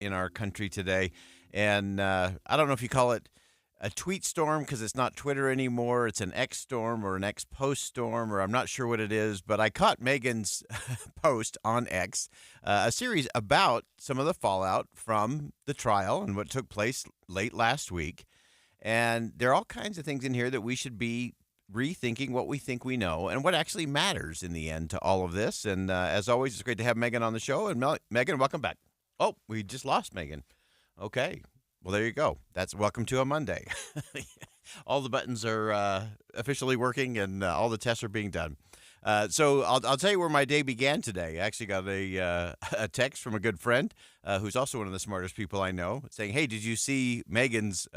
in our country today. And I don't know if you call it a tweet storm because it's not Twitter anymore. It's an X storm or an X post storm, or I'm not sure what it is. But I caught Megan's post on X, a series about some of the fallout from the trial and what took place late last week. And there are all kinds of things in here that we should be rethinking what we think we know and what actually matters in the end to all of this. And as always, it's great to have Megan on the show. And Megan, welcome back. Oh, we just lost Megan. Okay. Well, there you go. That's welcome to a Monday. All the buttons are officially working and all the tests are being done. So I'll tell you where my day began today. I actually got a text from a good friend who's also one of the smartest people I know saying, hey, did you see Megan's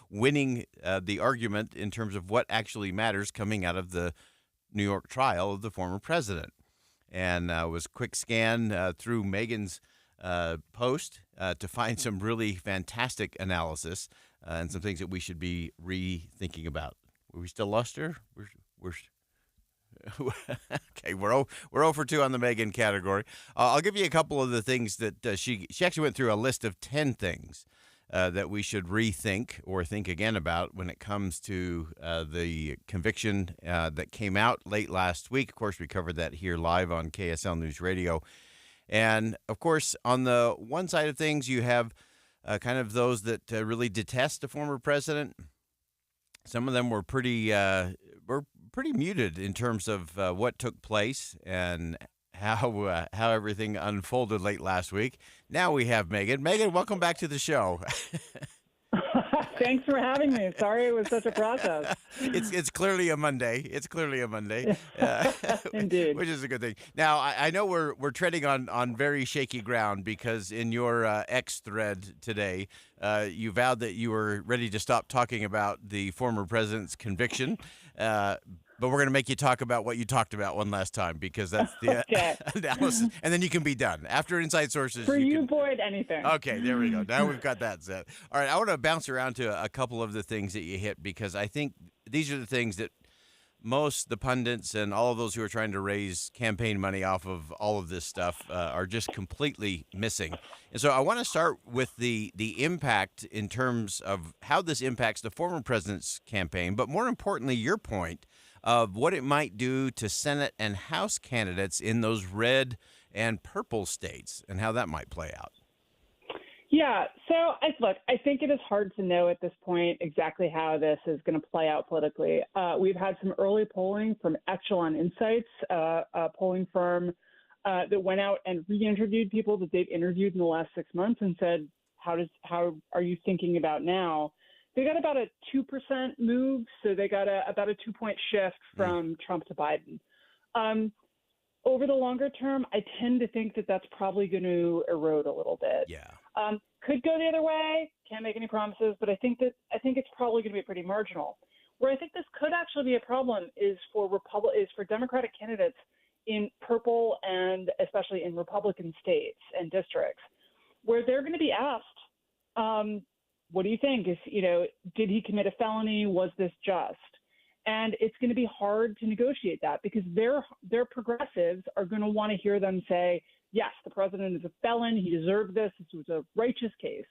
winning the argument in terms of what actually matters coming out of the New York trial of the former president? And was quick scan through Megan's post to find some really fantastic analysis and some things that we should be rethinking about. Were we still lost her? We're okay. We're 0 for 2 on the Megan category. I'll give you a couple of the things that she actually went through a list of 10 things that we should rethink or think again about when it comes to the conviction that came out late last week. Of course, we covered that here live on KSL News Radio. And, of course, on the one side of things, you have kind of those that really detest the former president. Some of them were pretty muted in terms of what took place and how everything unfolded late last week. Now we have Megan. Megan, welcome back to the show. Thanks for having me. Sorry it was such a process. It's clearly a Monday. It's clearly a Monday. Indeed. Which is a good thing. Now, I know we're treading on very shaky ground because in your X thread today, you vowed that you were ready to stop talking about the former president's conviction. But we're going to make you talk about what you talked about one last time because that's the okay. analysis. And then you can be done. After Inside Sources. For you, Boyd, anything. Okay, there we go. Now we've got that set. All right, I want to bounce around to a couple of the things that you hit because I think these are the things that most the pundits and all of those who are trying to raise campaign money off of all of this stuff are just completely missing. And so I want to start with the impact in terms of how this impacts the former president's campaign, but more importantly, your point of what it might do to Senate and House candidates in those red and purple states and how that might play out. Yeah. So, I think it is hard to know at this point exactly how this is going to play out politically. We've had some early polling from Echelon Insights, a polling firm that went out and re-interviewed people that they've interviewed in the last 6 months and said, how are you thinking about now? They got about a 2% move, so they got about a 2-point shift from Trump to Biden. Over the longer term, I tend to think that that's probably going to erode a little bit. Yeah. Could go the other way. Can't make any promises, but I think it's probably going to be pretty marginal. Where I think this could actually be a problem is for Democratic candidates in purple and especially in Republican states and districts, where they're going to be asked, what do you think? Did he commit a felony? Was this just? And it's going to be hard to negotiate that because their progressives are going to want to hear them say, yes, the president is a felon. He deserved this. This was a righteous case.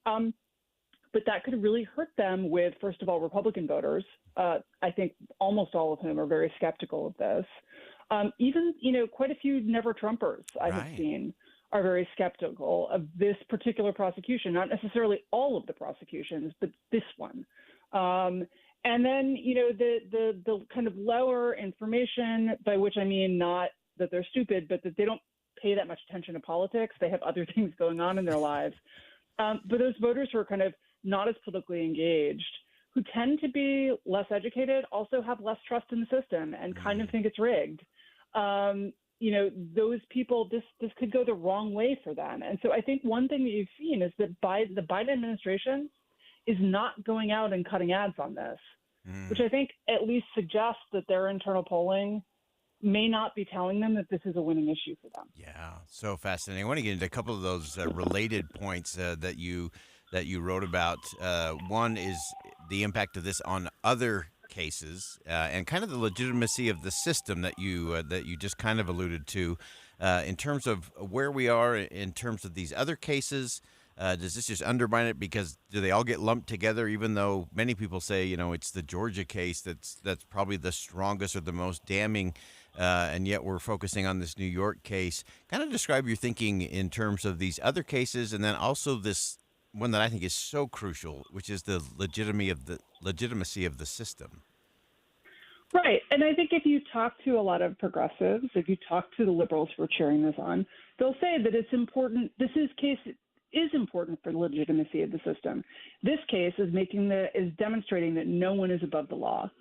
But that could really hurt them with, first of all, Republican voters. I think almost all of whom are very skeptical of this. Even, quite a few never Trumpers I have seen are very skeptical of this particular prosecution, not necessarily all of the prosecutions, but this one. And then, the kind of lower information, by which I mean not that they're stupid, but that they don't pay that much attention to politics. They have other things going on in their lives. But those voters who are kind of not as politically engaged, who tend to be less educated, also have less trust in the system and kind of think it's rigged. Those people, this could go the wrong way for them. And so I think one thing that you've seen is that the Biden administration is not going out and cutting ads on this, which I think at least suggests that their internal polling may not be telling them that this is a winning issue for them. Yeah, so fascinating. I want to get into a couple of those related points that you wrote about. One is the impact of this on other cases and kind of the legitimacy of the system that you just kind of alluded to in terms of where we are in terms of these other cases Does this just undermine it because do they all get lumped together? Even though many people say it's the Georgia case that's probably the strongest or the most damning, and yet we're focusing on this New York case. Kind of describe your thinking in terms of these other cases, and then also this one that I think is so crucial, which is the legitimacy of the system. Right. And I think if you talk to a lot of progressives, if you talk to the liberals who are cheering this on, they'll say that it's important. Case is important for the legitimacy of the system. This case is demonstrating that no one is above the law.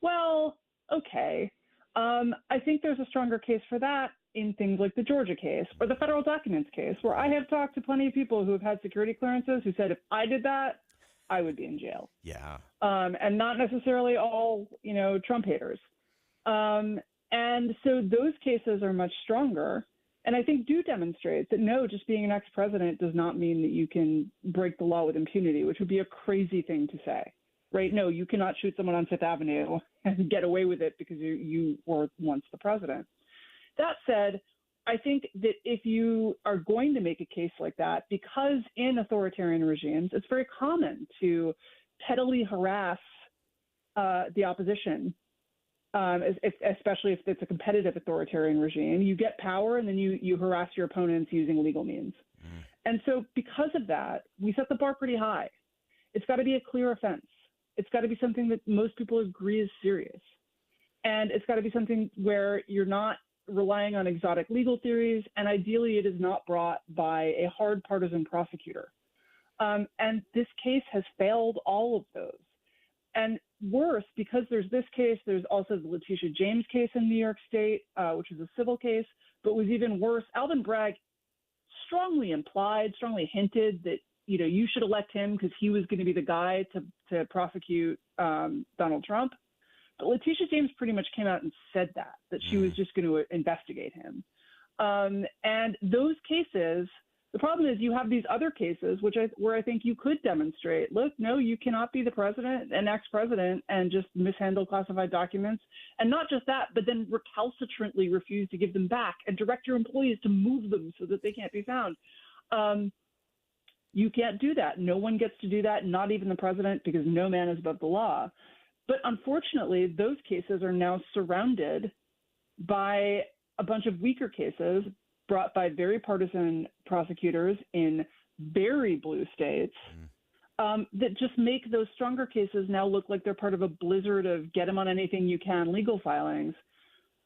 Well, okay. I think there's a stronger case for that in things like the Georgia case or the federal documents case, where I have talked to plenty of people who have had security clearances who said if I did that, I would be in jail. Yeah. And not necessarily all, Trump haters. And so those cases are much stronger. And I think do demonstrate that, no, just being an ex-president does not mean that you can break the law with impunity, which would be a crazy thing to say, right? No, you cannot shoot someone on Fifth Avenue and get away with it because you were once the president. That said, I think that if you are going to make a case like that, because in authoritarian regimes, it's very common to pettily harass the opposition, especially if it's a competitive authoritarian regime. You get power and then you harass your opponents using legal means. And so because of that, we set the bar pretty high. It's got to be a clear offense. It's got to be something that most people agree is serious. And it's got to be something where you're not relying on exotic legal theories, and ideally it is not brought by a hard partisan prosecutor. And this case has failed all of those. And worse, because there's this case, there's also the Letitia James case in New York State, which is a civil case, but was even worse. Alvin Bragg strongly hinted that, you should elect him because he was going to be the guy to prosecute Donald Trump. But Letitia James pretty much came out and said that she was just going to investigate him. And those cases, the problem is you have these other cases where I think you could demonstrate, look, no, you cannot be the president, an ex-president, and just mishandle classified documents. And not just that, but then recalcitrantly refuse to give them back and direct your employees to move them so that they can't be found. You can't do that. No one gets to do that, not even the president, because no man is above the law. But unfortunately, those cases are now surrounded by a bunch of weaker cases brought by very partisan prosecutors in very blue states that just make those stronger cases now look like they're part of a blizzard of get them on anything you can legal filings.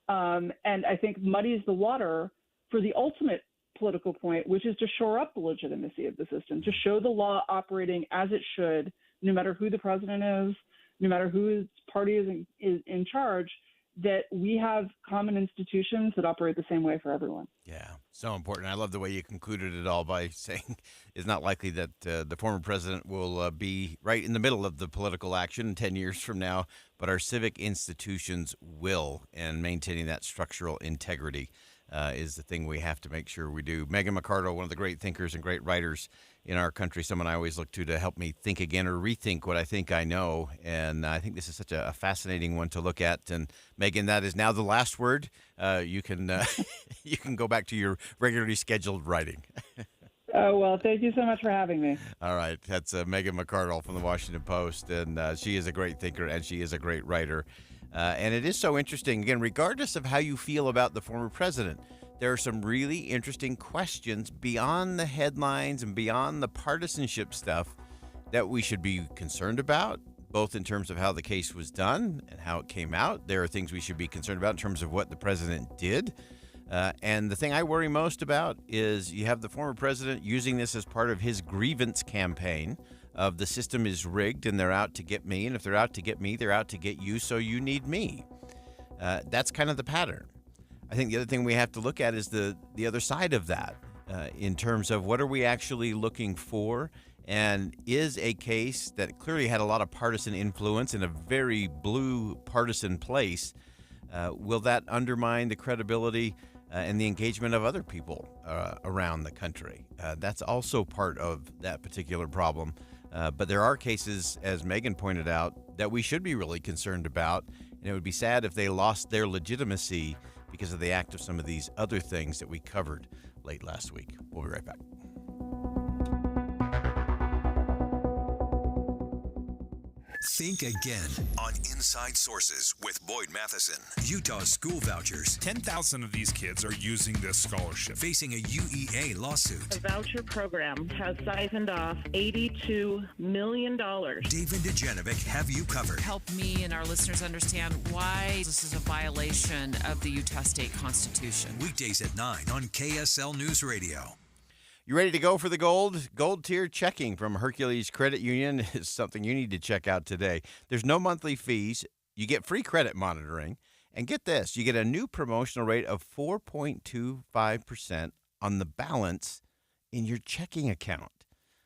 And I think muddies the water for the ultimate political point, which is to shore up the legitimacy of the system, to show the law operating as it should, no matter who the president is, no matter whose party is in charge, that we have common institutions that operate the same way for everyone. Yeah, so important. I love the way you concluded it all by saying it's not likely that the former president will be right in the middle of the political action 10 years from now, but our civic institutions will, and maintaining that structural integrity is the thing we have to make sure we do. Megan McArdle, one of the great thinkers and great writers in our country, someone I always look to help me think again or rethink what I think I know. And I think this is such a fascinating one to look at. And Megan, that is now the last word. You can you can go back to your regularly scheduled writing. Oh, well, thank you so much for having me. All right. That's Megan McArdle from the Washington Post. And she is a great thinker and she is a great writer. And it is so interesting, again, regardless of how you feel about the former president, there are some really interesting questions beyond the headlines and beyond the partisanship stuff that we should be concerned about, both in terms of how the case was done and how it came out. There are things we should be concerned about in terms of what the president did. And the thing I worry most about is you have the former president using this as part of his grievance campaign of the system is rigged and they're out to get me. And if they're out to get me, they're out to get you. So you need me. That's kind of the pattern. I think the other thing we have to look at is the other side of that in terms of what are we actually looking for? And is a case that clearly had a lot of partisan influence in a very blue partisan place, will that undermine the credibility and the engagement of other people around the country? That's also part of that particular problem. But there are cases, as Megan pointed out, that we should be really concerned about. And it would be sad if they lost their legitimacy because of the act of some of these other things that we covered late last week. We'll be right back. Think again on Inside Sources with Boyd Matheson. Utah's school vouchers 10,000 of these kids are using this scholarship. facing a UEA lawsuit. The voucher program has siphoned off $82 million. David DeGenovic have you covered. Help me and our listeners understand why this is a violation of the Utah State Constitution. Weekdays at 9 on KSL News Radio. You ready to go for the gold? Gold tier checking from Hercules Credit Union is something you need to check out today. There's no monthly fees. You get free credit monitoring. And get this, you get a new promotional rate of 4.25% on the balance in your checking account.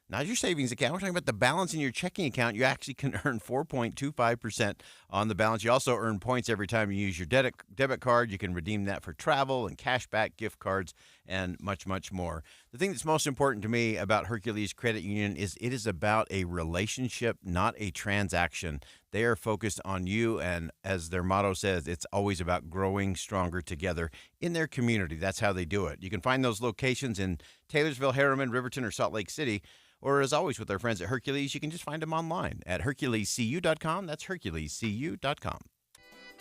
Not your savings account. We're talking about the balance in your checking account. You actually can earn 4.25% on the balance. You also earn points every time you use your debit card. You can redeem that for travel and cashback gift cards and much, much more. The thing that's most important to me about Hercules Credit Union is it is about a relationship, not a transaction. They are focused on you, and as their motto says, it's always about growing stronger together in their community. That's how they do it. You can find those locations in Taylorsville, Harriman, Riverton, or Salt Lake City. Or as always with our friends at Hercules, you can just find them online at HerculesCU.com. That's HerculesCU.com.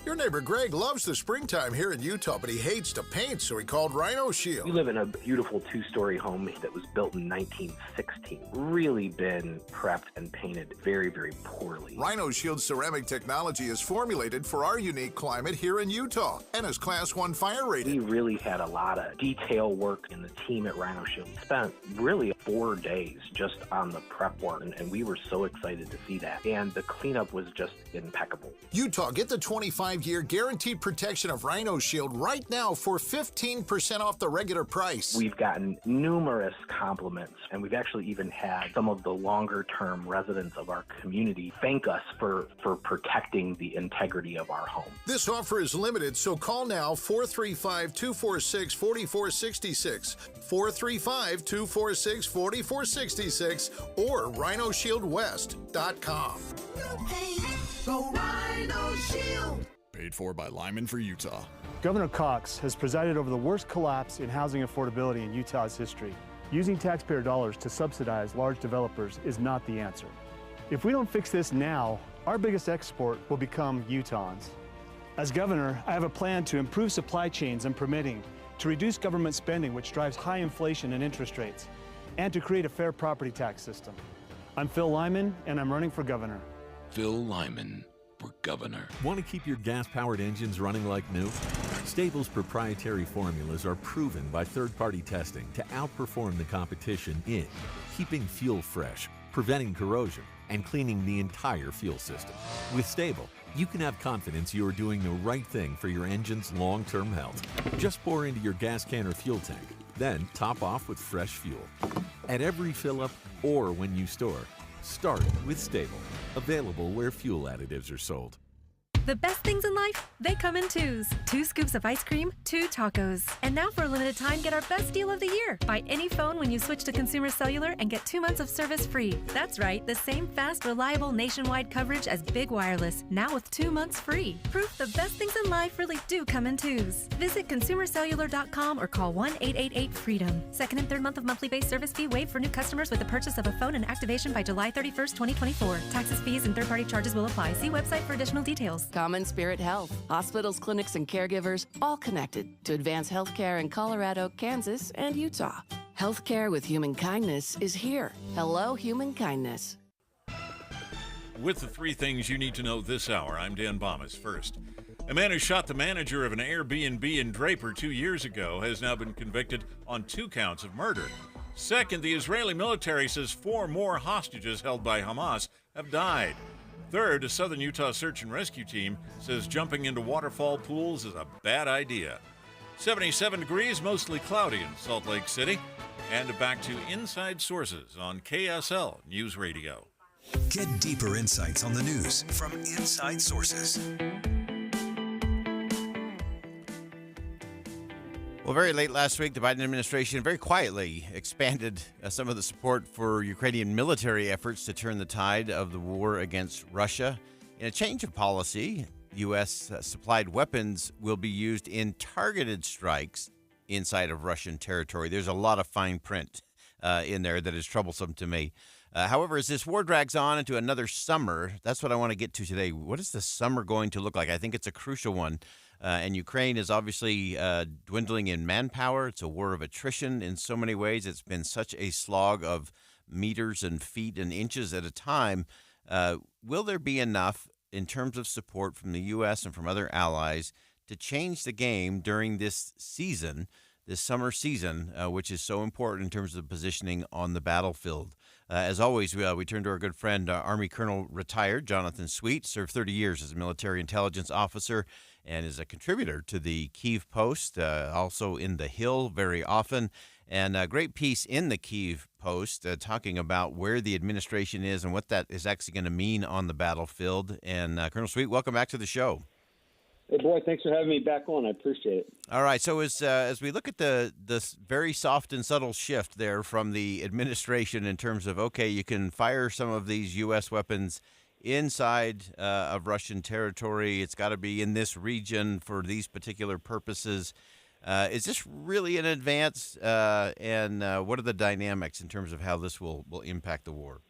Your neighbor Greg loves the springtime here in Utah, but he hates to paint, so he called Rhino Shield. We live in a beautiful two-story home that was built in 1916. Really been prepped and painted very, very poorly. Rhino Shield ceramic technology is formulated for our unique climate here in Utah and is Class 1 fire rated. We really had a lot of detail work, and the team at Rhino Shield spent really 4 days just on the prep work, and we were so excited to see that. And the cleanup was just impeccable. Utah, get the 25-year guaranteed protection of Rhino Shield right now for 15% off the regular price. We've gotten numerous compliments, and we've actually even had some of the longer-term residents of our community thank us for protecting the integrity of our home. This offer is limited, so call now 435-246-4466, 435-246-4466, or rhinoshieldwest.com. Go Rhino Shield. Paid for by Lyman for Utah. Governor Cox has presided over the worst collapse in housing affordability in Utah's history. Using taxpayer dollars to subsidize large developers is not the answer. If we don't fix this now, our biggest export will become Utahns. As governor, I have a plan to improve supply chains and permitting, to reduce government spending, which drives high inflation and interest rates, and to create a fair property tax system. I'm Phil Lyman, and I'm running for governor. Phil Lyman for governor. Want to keep your gas-powered engines running like new? Stable's proprietary formulas are proven by third-party testing to outperform the competition in keeping fuel fresh, preventing corrosion, and cleaning the entire fuel system. With Stable, you can have confidence you are doing the right thing for your engine's long-term health. Just pour into your gas can or fuel tank, then top off with fresh fuel. At every fill-up or when you store, start with Stable. Available where fuel additives are sold. The best things in life, they come in twos. 2 scoops of ice cream, 2 tacos. And now for a limited time, get our best deal of the year. Buy any phone when you switch to Consumer Cellular and get 2 months of service free. That's right, the same fast, reliable nationwide coverage as Big Wireless, now with 2 months free. Proof the best things in life really do come in twos. Visit consumercellular.com or call 1-888-FREEDOM. Second and third month of monthly base service fee waived for new customers with the purchase of a phone and activation by July 31st, 2024. Taxes, fees, and third-party charges will apply. See website for additional details. Common Spirit Health. Hospitals, clinics, and caregivers all connected to advance healthcare in Colorado, Kansas, and Utah. Healthcare with human kindness is here. Hello, human kindness. With the 3 things you need to know this hour, I'm Dan Bomas. First, a man who shot the manager of an Airbnb in Draper 2 years ago has now been convicted on 2 counts of murder. Second, the Israeli military says 4 more hostages held by Hamas have died. Third, a Southern Utah search and rescue team says jumping into waterfall pools is a bad idea. 77 degrees, mostly cloudy in Salt Lake City. And back to Inside Sources on KSL News Radio. Get deeper insights on the news from Inside Sources. Well, very late last week, the Biden administration very quietly expanded some of the support for Ukrainian military efforts to turn the tide of the war against Russia. In a change of policy, U.S. supplied weapons will be used in targeted strikes inside of Russian territory. There's a lot of fine print in there that is troublesome to me. However, as this war drags on into another summer, that's what I want to get to today. What is the summer going to look like? I think it's a crucial one. And Ukraine is obviously dwindling in manpower. It's a war of attrition in so many ways. It's been such a slog of meters and feet and inches at a time. Will there be enough in terms of support from the U.S. and from other allies to change the game during this season, this summer season, which is so important in terms of positioning on the battlefield? As always, we turn to our good friend, Army Colonel retired Jonathan Sweet, served 30 years as a military intelligence officer and is a contributor to the Kyiv Post, also in the Hill very often. And a great piece in the Kyiv Post talking about where the administration is and what that is actually going to mean on the battlefield. And Colonel Sweet, welcome back to the show. Hey, boy, thanks for having me back on. I appreciate it. All right, so as we look at the very soft and subtle shift there from the administration in terms of, okay, you can fire some of these U.S. weapons inside of Russian territory. It's got to be in this region for these particular purposes. Is this really an advance, and what are the dynamics in terms of how this will impact the war?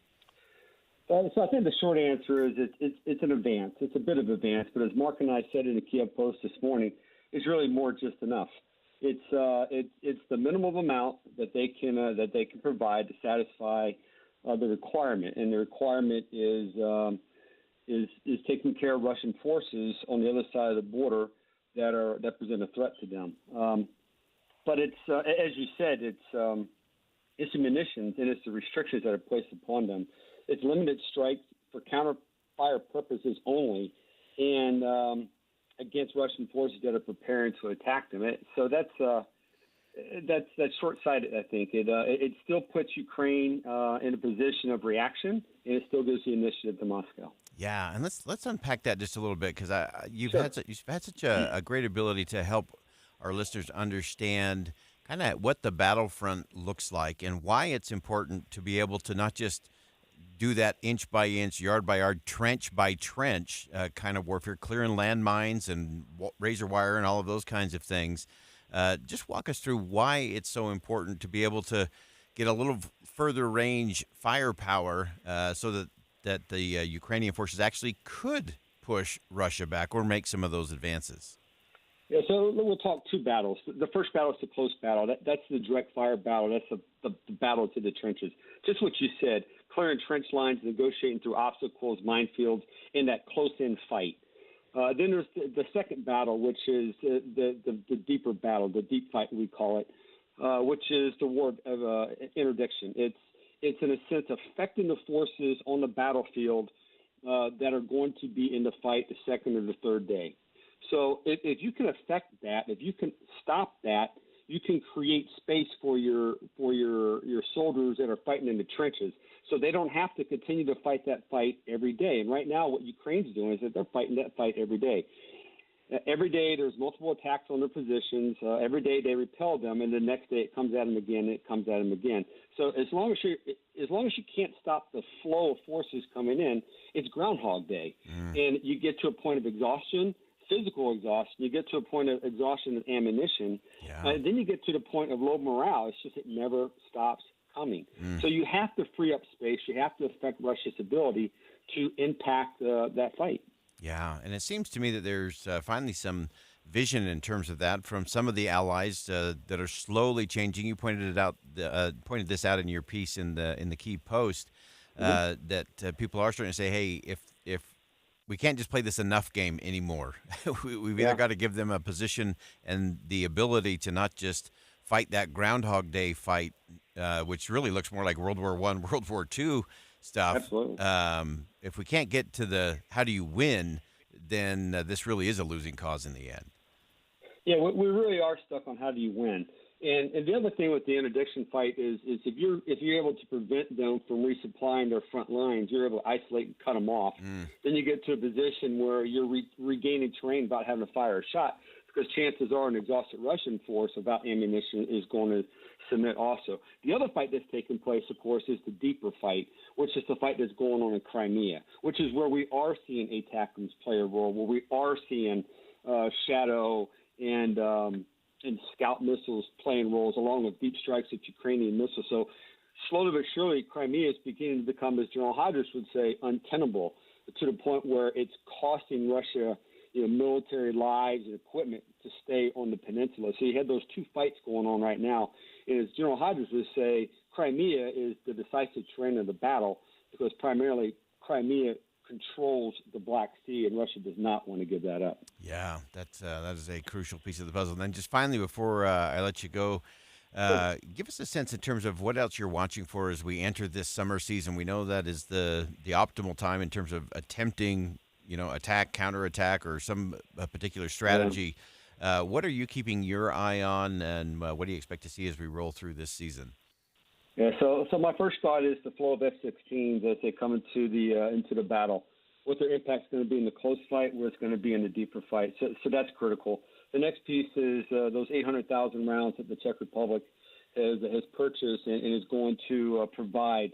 So I think the short answer is it's an advance. It's a bit of advance, but as Mark and I said in the Kyiv Post this morning, it's really more just enough. It's the minimum amount that they can provide to satisfy the requirement, and the requirement is taking care of Russian forces on the other side of the border that present a threat to them. But it's as you said, it's the munitions and it's the restrictions that are placed upon them. It's limited strikes for counter-fire purposes only, and against Russian forces that are preparing to attack them. So that's short-sighted. I think it still puts Ukraine in a position of reaction, and it still gives the initiative to Moscow. Yeah, and let's unpack that just a little bit, because you've Sure. had such a great ability to help our listeners understand kind of what the battlefront looks like and why it's important to be able to not just do that inch by inch, yard by yard, trench by trench kind of warfare, clearing landmines and razor wire and all of those kinds of things. Just walk us through why it's so important to be able to get a little further range firepower so that the Ukrainian forces actually could push Russia back or make some of those advances. Yeah, so we'll talk two battles. The first battle is the close battle. That's the direct fire battle. That's the battle to the trenches. Just what you said, clearing trench lines, negotiating through obstacles, minefields, in that close-in fight. Then there's the second battle, which is the deeper battle, the deep fight we call it, which is the war of interdiction. It's in a sense affecting the forces on the battlefield that are going to be in the fight the second or the third day. So if you can affect that, if you can stop that, you can create space for your soldiers that are fighting in the trenches, so they don't have to continue to fight that fight every day. And right now, what Ukraine's doing is that they're fighting that fight every day. Every day, there's multiple attacks on their positions. Every day, they repel them, and the next day, it comes at them again. And it comes at them again. So as long as you can't stop the flow of forces coming in, it's Groundhog Day, and you get to a point of exhaustion. Physical exhaustion, you get to a point of exhaustion and ammunition, then you get to the point of low morale. It's just it never stops coming. So you have to free up space. You have to affect Russia's ability to impact that fight. Yeah, and it seems to me that there's finally some vision in terms of that from some of the allies that are slowly changing. You pointed this out in your piece in the Kyiv Post that people are starting to say, hey, if we can't just play this enough game anymore. We've either got to give them a position and the ability to not just fight that Groundhog Day fight, which really looks more like World War I, World War II stuff. Absolutely. If we can't get to the how do you win, then this really is a losing cause in the end. Yeah, we really are stuck on how do you win. And the other thing with the interdiction fight is if you're able to prevent them from resupplying their front lines, you're able to isolate and cut them off. Then you get to a position where you're regaining terrain without having to fire a shot, because chances are an exhausted Russian force without ammunition is going to submit also. The other fight that's taking place, of course, is the deeper fight, which is the fight that's going on in Crimea, which is where we are seeing ATACMS play a role, where we are seeing Shadow and Scout missiles playing roles, along with deep strikes at Ukrainian missiles. So slowly but surely, Crimea is beginning to become, as General Hodges would say, untenable, to the point where it's costing Russia, military lives and equipment to stay on the peninsula. So you had those two fights going on right now. And as General Hodges would say, Crimea is the decisive terrain of the battle because primarily Crimea controls the Black Sea, and Russia does not want to give that up. Yeah, that is a crucial piece of the puzzle. And then just finally, before I let you go, give us a sense in terms of what else you're watching for as we enter this summer season. We know that is the optimal time in terms of attempting, attack, counterattack, or some particular strategy. What are you keeping your eye on, and what do you expect to see as we roll through this season? Yeah, so my first thought is the flow of F-16s as they come into the battle. What their impact's going to be in the close fight, where it's going to be in the deeper fight. So that's critical. The next piece is those 800,000 rounds that the Czech Republic has purchased and is going to provide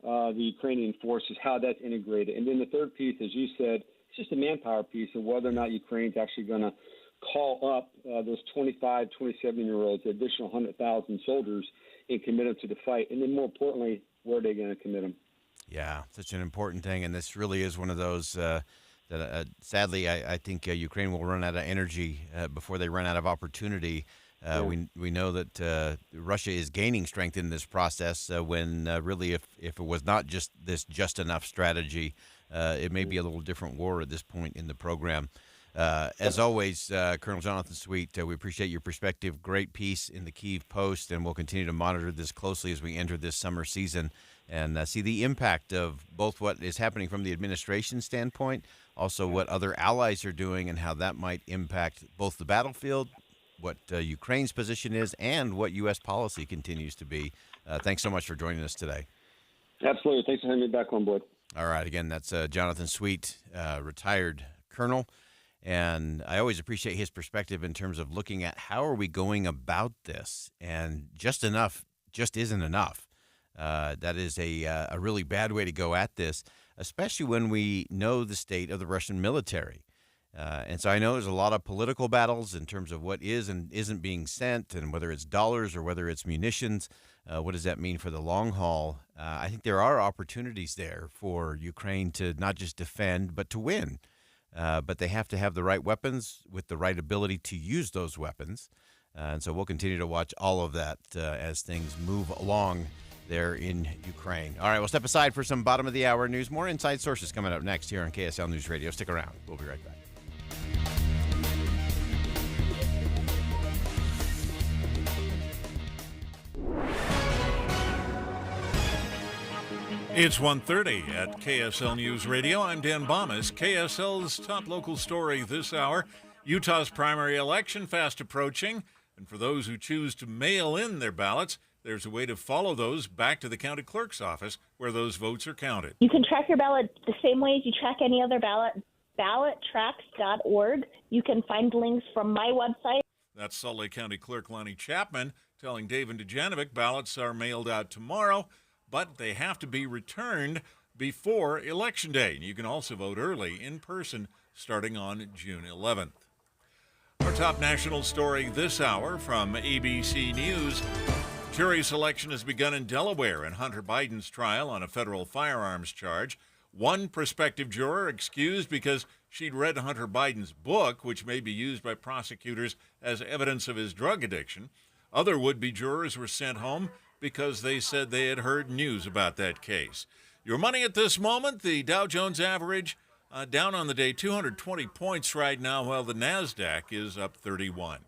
the Ukrainian forces, how that's integrated. And then the third piece, as you said, it's just a manpower piece of whether or not Ukraine's actually going to call up those 25, 27-year-olds, the additional 100,000 soldiers, and commit them to the fight. And then more importantly, where are they going to commit them? Yeah, such an important thing. And this really is one of those that sadly I think Ukraine will run out of energy before they run out of opportunity. We know that Russia is gaining strength in this process when really if it was not just this just enough strategy, it may be a little different war at this point in the program. As always, Colonel Jonathan Sweet, we appreciate your perspective. Great piece in the Kyiv Post, and we'll continue to monitor this closely as we enter this summer season and see the impact of both what is happening from the administration standpoint, also what other allies are doing and how that might impact both the battlefield, what Ukraine's position is, and what U.S. policy continues to be. Thanks so much for joining us today. Absolutely. Thanks for having me back on board. All right. Again, that's Jonathan Sweet, retired colonel. And I always appreciate his perspective in terms of looking at how are we going about this, and just enough just isn't enough. That is a really bad way to go at this, especially when we know the state of the Russian military. And so I know there's a lot of political battles in terms of what is and isn't being sent, and whether it's dollars or whether it's munitions. What does that mean for the long haul? I think there are opportunities there for Ukraine to not just defend, but to win. But they have to have the right weapons with the right ability to use those weapons. And so we'll continue to watch all of that as things move along there in Ukraine. All right, we'll step aside for some bottom of the hour news. More Inside Sources coming up next here on KSL News Radio. Stick around. We'll be right back. It's 1:30 at KSL News Radio. I'm Dan Bomas. KSL's top local story this hour: Utah's primary election fast approaching. And for those who choose to mail in their ballots, there's a way to follow those back to the county clerk's office where those votes are counted. You can track your ballot the same way as you track any other ballot, ballottracks.org. You can find links from my website. That's Salt Lake County Clerk Lonnie Chapman telling David Dujanovic ballots are mailed out tomorrow, but they have to be returned before Election Day. And you can also vote early in person starting on June 11th. Our top national story this hour from ABC News. Jury selection has begun in Delaware in Hunter Biden's trial on a federal firearms charge. One prospective juror excused because she'd read Hunter Biden's book, which may be used by prosecutors as evidence of his drug addiction. Other would-be jurors were sent home because they said they had heard news about that case. Your money at this moment, the Dow Jones average down on the day 220 points right now, while the NASDAQ is up 31.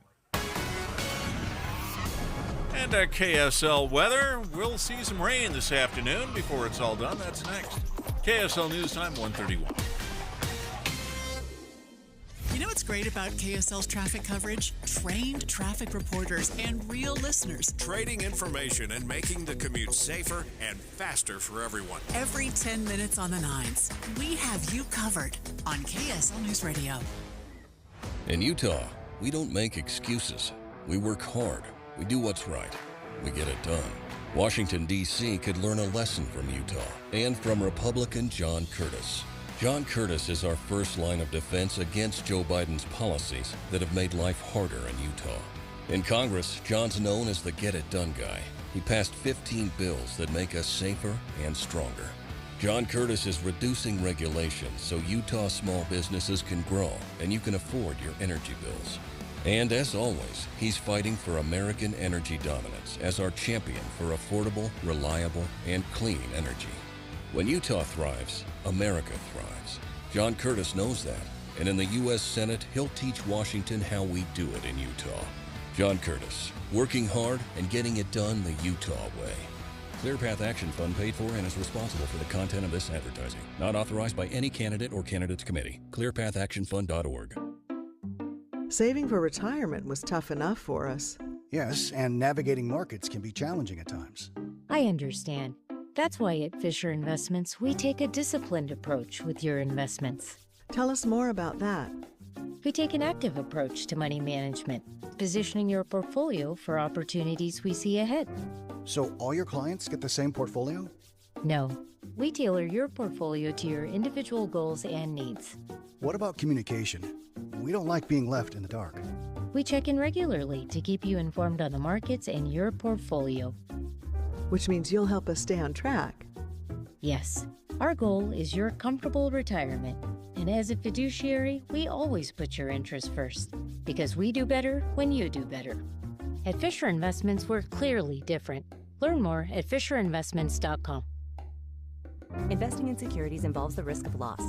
And our KSL weather, we'll see some rain this afternoon before it's all done. That's next. KSL News Time, 1:31. You know what's great about KSL's traffic coverage? Trained traffic reporters and real listeners. Trading information and making the commute safer and faster for everyone. Every 10 minutes on the nines, we have you covered on KSL News Radio. In Utah, we don't make excuses. We work hard. We do what's right. We get it done. Washington, D.C. could learn a lesson from Utah and from Republican John Curtis. John Curtis is our first line of defense against Joe Biden's policies that have made life harder in Utah. In Congress, John's known as the get-it-done guy. He passed 15 bills that make us safer and stronger. John Curtis is reducing regulations so Utah small businesses can grow and you can afford your energy bills. And as always, he's fighting for American energy dominance as our champion for affordable, reliable, and clean energy. When Utah thrives, America thrives. John Curtis knows that, and in the U.S. Senate, he'll teach Washington how we do it in Utah. John Curtis, working hard and getting it done the Utah way. ClearPath Action Fund paid for and is responsible for the content of this advertising. Not authorized by any candidate or candidates committee. ClearPathActionFund.org. Saving for retirement was tough enough for us. Yes, and navigating markets can be challenging at times. I understand. That's why at Fisher Investments, we take a disciplined approach with your investments. Tell us more about that. We take an active approach to money management, positioning your portfolio for opportunities we see ahead. So all your clients get the same portfolio? No, we tailor your portfolio to your individual goals and needs. What about communication? We don't like being left in the dark. We check in regularly to keep you informed on the markets and your portfolio. Which means you'll help us stay on track. Yes, our goal is your comfortable retirement. And as a fiduciary, we always put your interests first, because we do better when you do better. At Fisher Investments, we're clearly different. Learn more at FisherInvestments.com. Investing in securities involves the risk of loss.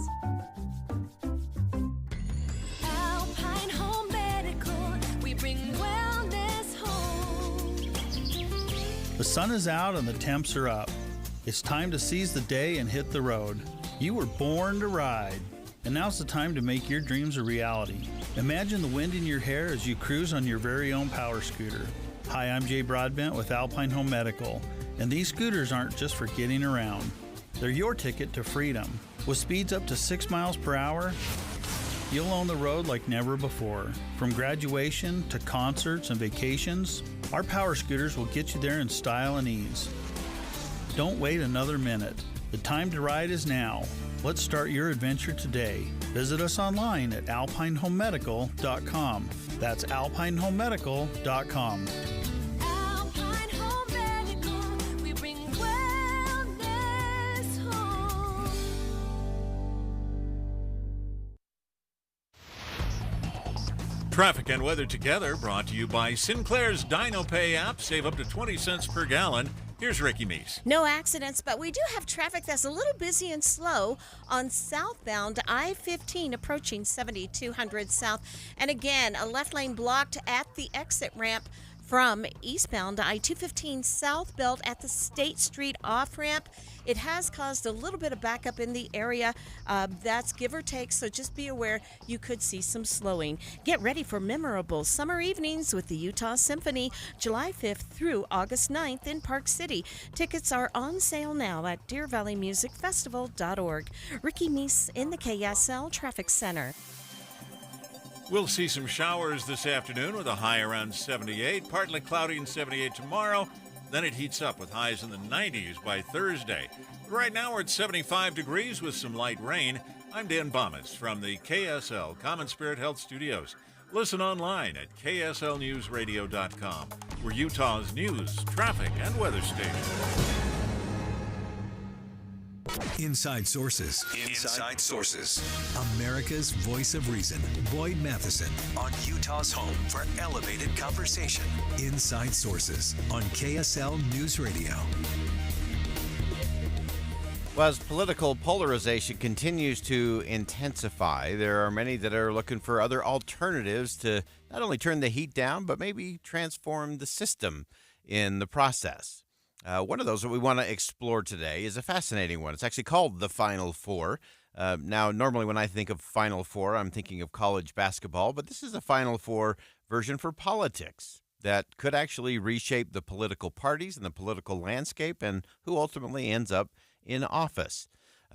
Alpine Home Medical, we bring wellness home. The sun is out and the temps are up. It's time to seize the day and hit the road. You were born to ride, and now's the time to make your dreams a reality. Imagine the wind in your hair as you cruise on your very own power scooter. Hi, I'm Jay Broadbent with Alpine Home Medical, and these scooters aren't just for getting around. They're your ticket to freedom. With speeds up to 6 miles per hour, you'll own the road like never before. From graduation to concerts and vacations, our power scooters will get you there in style and ease. Don't wait another minute. The time to ride is now. Let's start your adventure today. Visit us online at alpinehomemedical.com. That's alpinehomemedical.com. Alpine Home Medical, we bring wellness home. Traffic and weather together brought to you by Sinclair's DinoPay app. Save up to 20 cents per gallon. Here's Ricky Meese. No accidents, but we do have traffic that's a little busy and slow on southbound I-15 approaching 7200 South. And again, a left lane blocked at the exit ramp from eastbound I-215 South Belt at the State Street off-ramp. It has caused a little bit of backup in the area. That's give or take, so just be aware you could see some slowing. Get ready for memorable summer evenings with the Utah Symphony, July 5th through August 9th in Park City. Tickets are on sale now at DeerValleyMusicFestival.org. Ricky Meese in the KSL Traffic Center. We'll see some showers this afternoon with a high around 78, partly cloudy and 78 tomorrow. Then it heats up with highs in the 90s by Thursday. Right now we're at 75 degrees with some light rain. I'm Dan Bomas from the KSL Common Spirit Health Studios. Listen online at kslnewsradio.com. We're Utah's news, traffic, and weather station. Inside Sources. Inside Sources. America's voice of reason. Boyd Matheson. On Utah's home for elevated conversation. Inside Sources on KSL News Radio. Well, as political polarization continues to intensify, there are many that are looking for other alternatives to not only turn the heat down, but maybe transform the system in the process. One of those that we want to explore today is a fascinating one. It's actually called the Final Four. Now, normally when I think of Final Four, I'm thinking of college basketball, but this is a Final Four version for politics that could actually reshape the political parties and the political landscape and who ultimately ends up in office.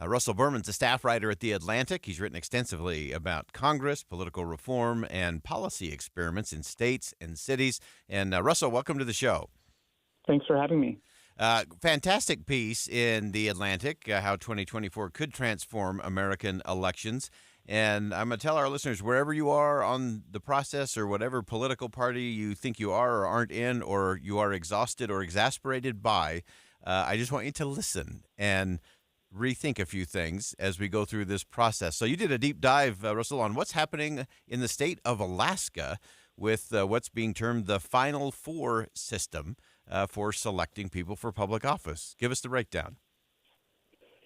Russell Berman's a staff writer at The Atlantic. He's written extensively about Congress, political reform, and policy experiments in states and cities. And Russell, welcome to the show. Thanks for having me. Fantastic piece in The Atlantic, how 2024 could transform American elections. And I'm going to tell our listeners, wherever you are on the process or whatever political party you think you are or aren't in, or you are exhausted or exasperated by, I just want you to listen and rethink a few things as we go through this process. So you did a deep dive, Russell, on what's happening in the state of Alaska with what's being termed the Final Four system for selecting people for public office. Give us the breakdown.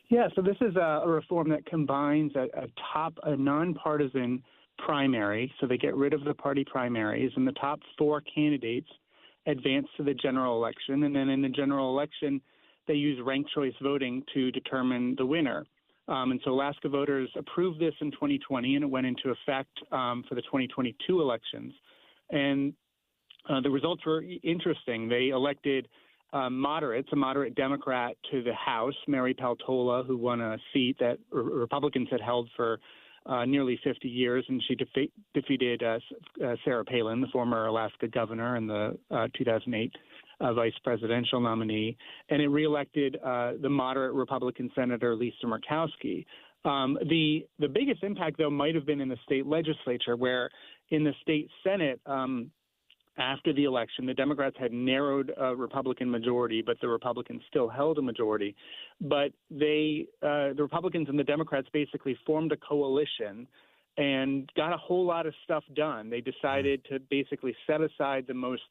Yeah, so this is a reform that combines a nonpartisan primary, so they get rid of the party primaries, and the top four candidates advance to the general election, and then in the general election, they use ranked choice voting to determine the winner. And so Alaska voters approved this in 2020, and it went into effect for the 2022 elections. And the results were interesting. They elected moderates, a moderate Democrat to the House, Mary Peltola, who won a seat that Republicans had held for nearly 50 years, and she defeated Sarah Palin, the former Alaska governor, and the 2008 vice presidential nominee. And it reelected the moderate Republican Senator Lisa Murkowski. The biggest impact, though, might have been in the state legislature, where in the state Senate, after the election, the Democrats had narrowed a Republican majority, but the Republicans still held a majority. But the Republicans and the Democrats basically formed a coalition and got a whole lot of stuff done. They decided to basically set aside the most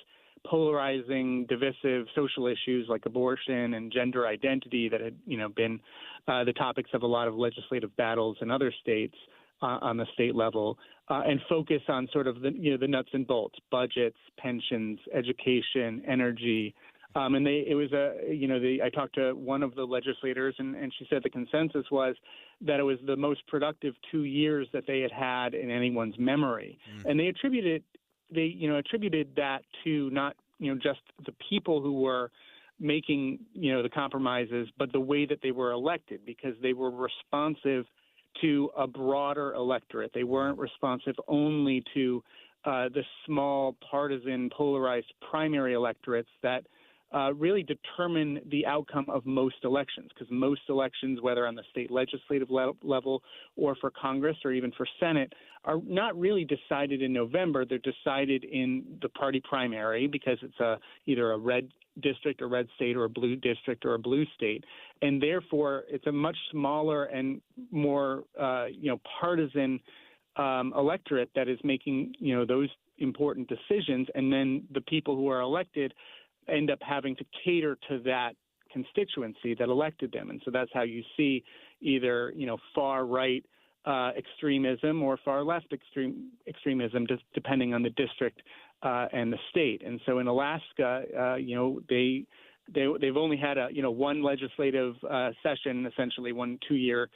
polarizing, divisive social issues like abortion and gender identity that had, been the topics of a lot of legislative battles in other states on the state level, and focus on sort of the nuts and bolts: budgets, pensions, education, energy. And I talked to one of the legislators, and she said the consensus was that it was the most productive 2 years that they had in anyone's memory. And they attributed that to not just the people who were making the compromises, but the way that they were elected, because they were responsive to a broader electorate. They weren't responsive only to the small, partisan, polarized primary electorates that really determine the outcome of most elections, because most elections, whether on the state legislative level or for Congress or even for Senate, are not really decided in November. They're decided in the party primary, because it's either a red district, a red state, or a blue district, or a blue state. And therefore, it's a much smaller and more partisan electorate that is making those important decisions. And then the people who are elected end up having to cater to that constituency that elected them. And so that's how you see either, far right extremism or far left extremism, just depending on the district and the state. And so in Alaska, they've only had one legislative session, essentially 1 2-year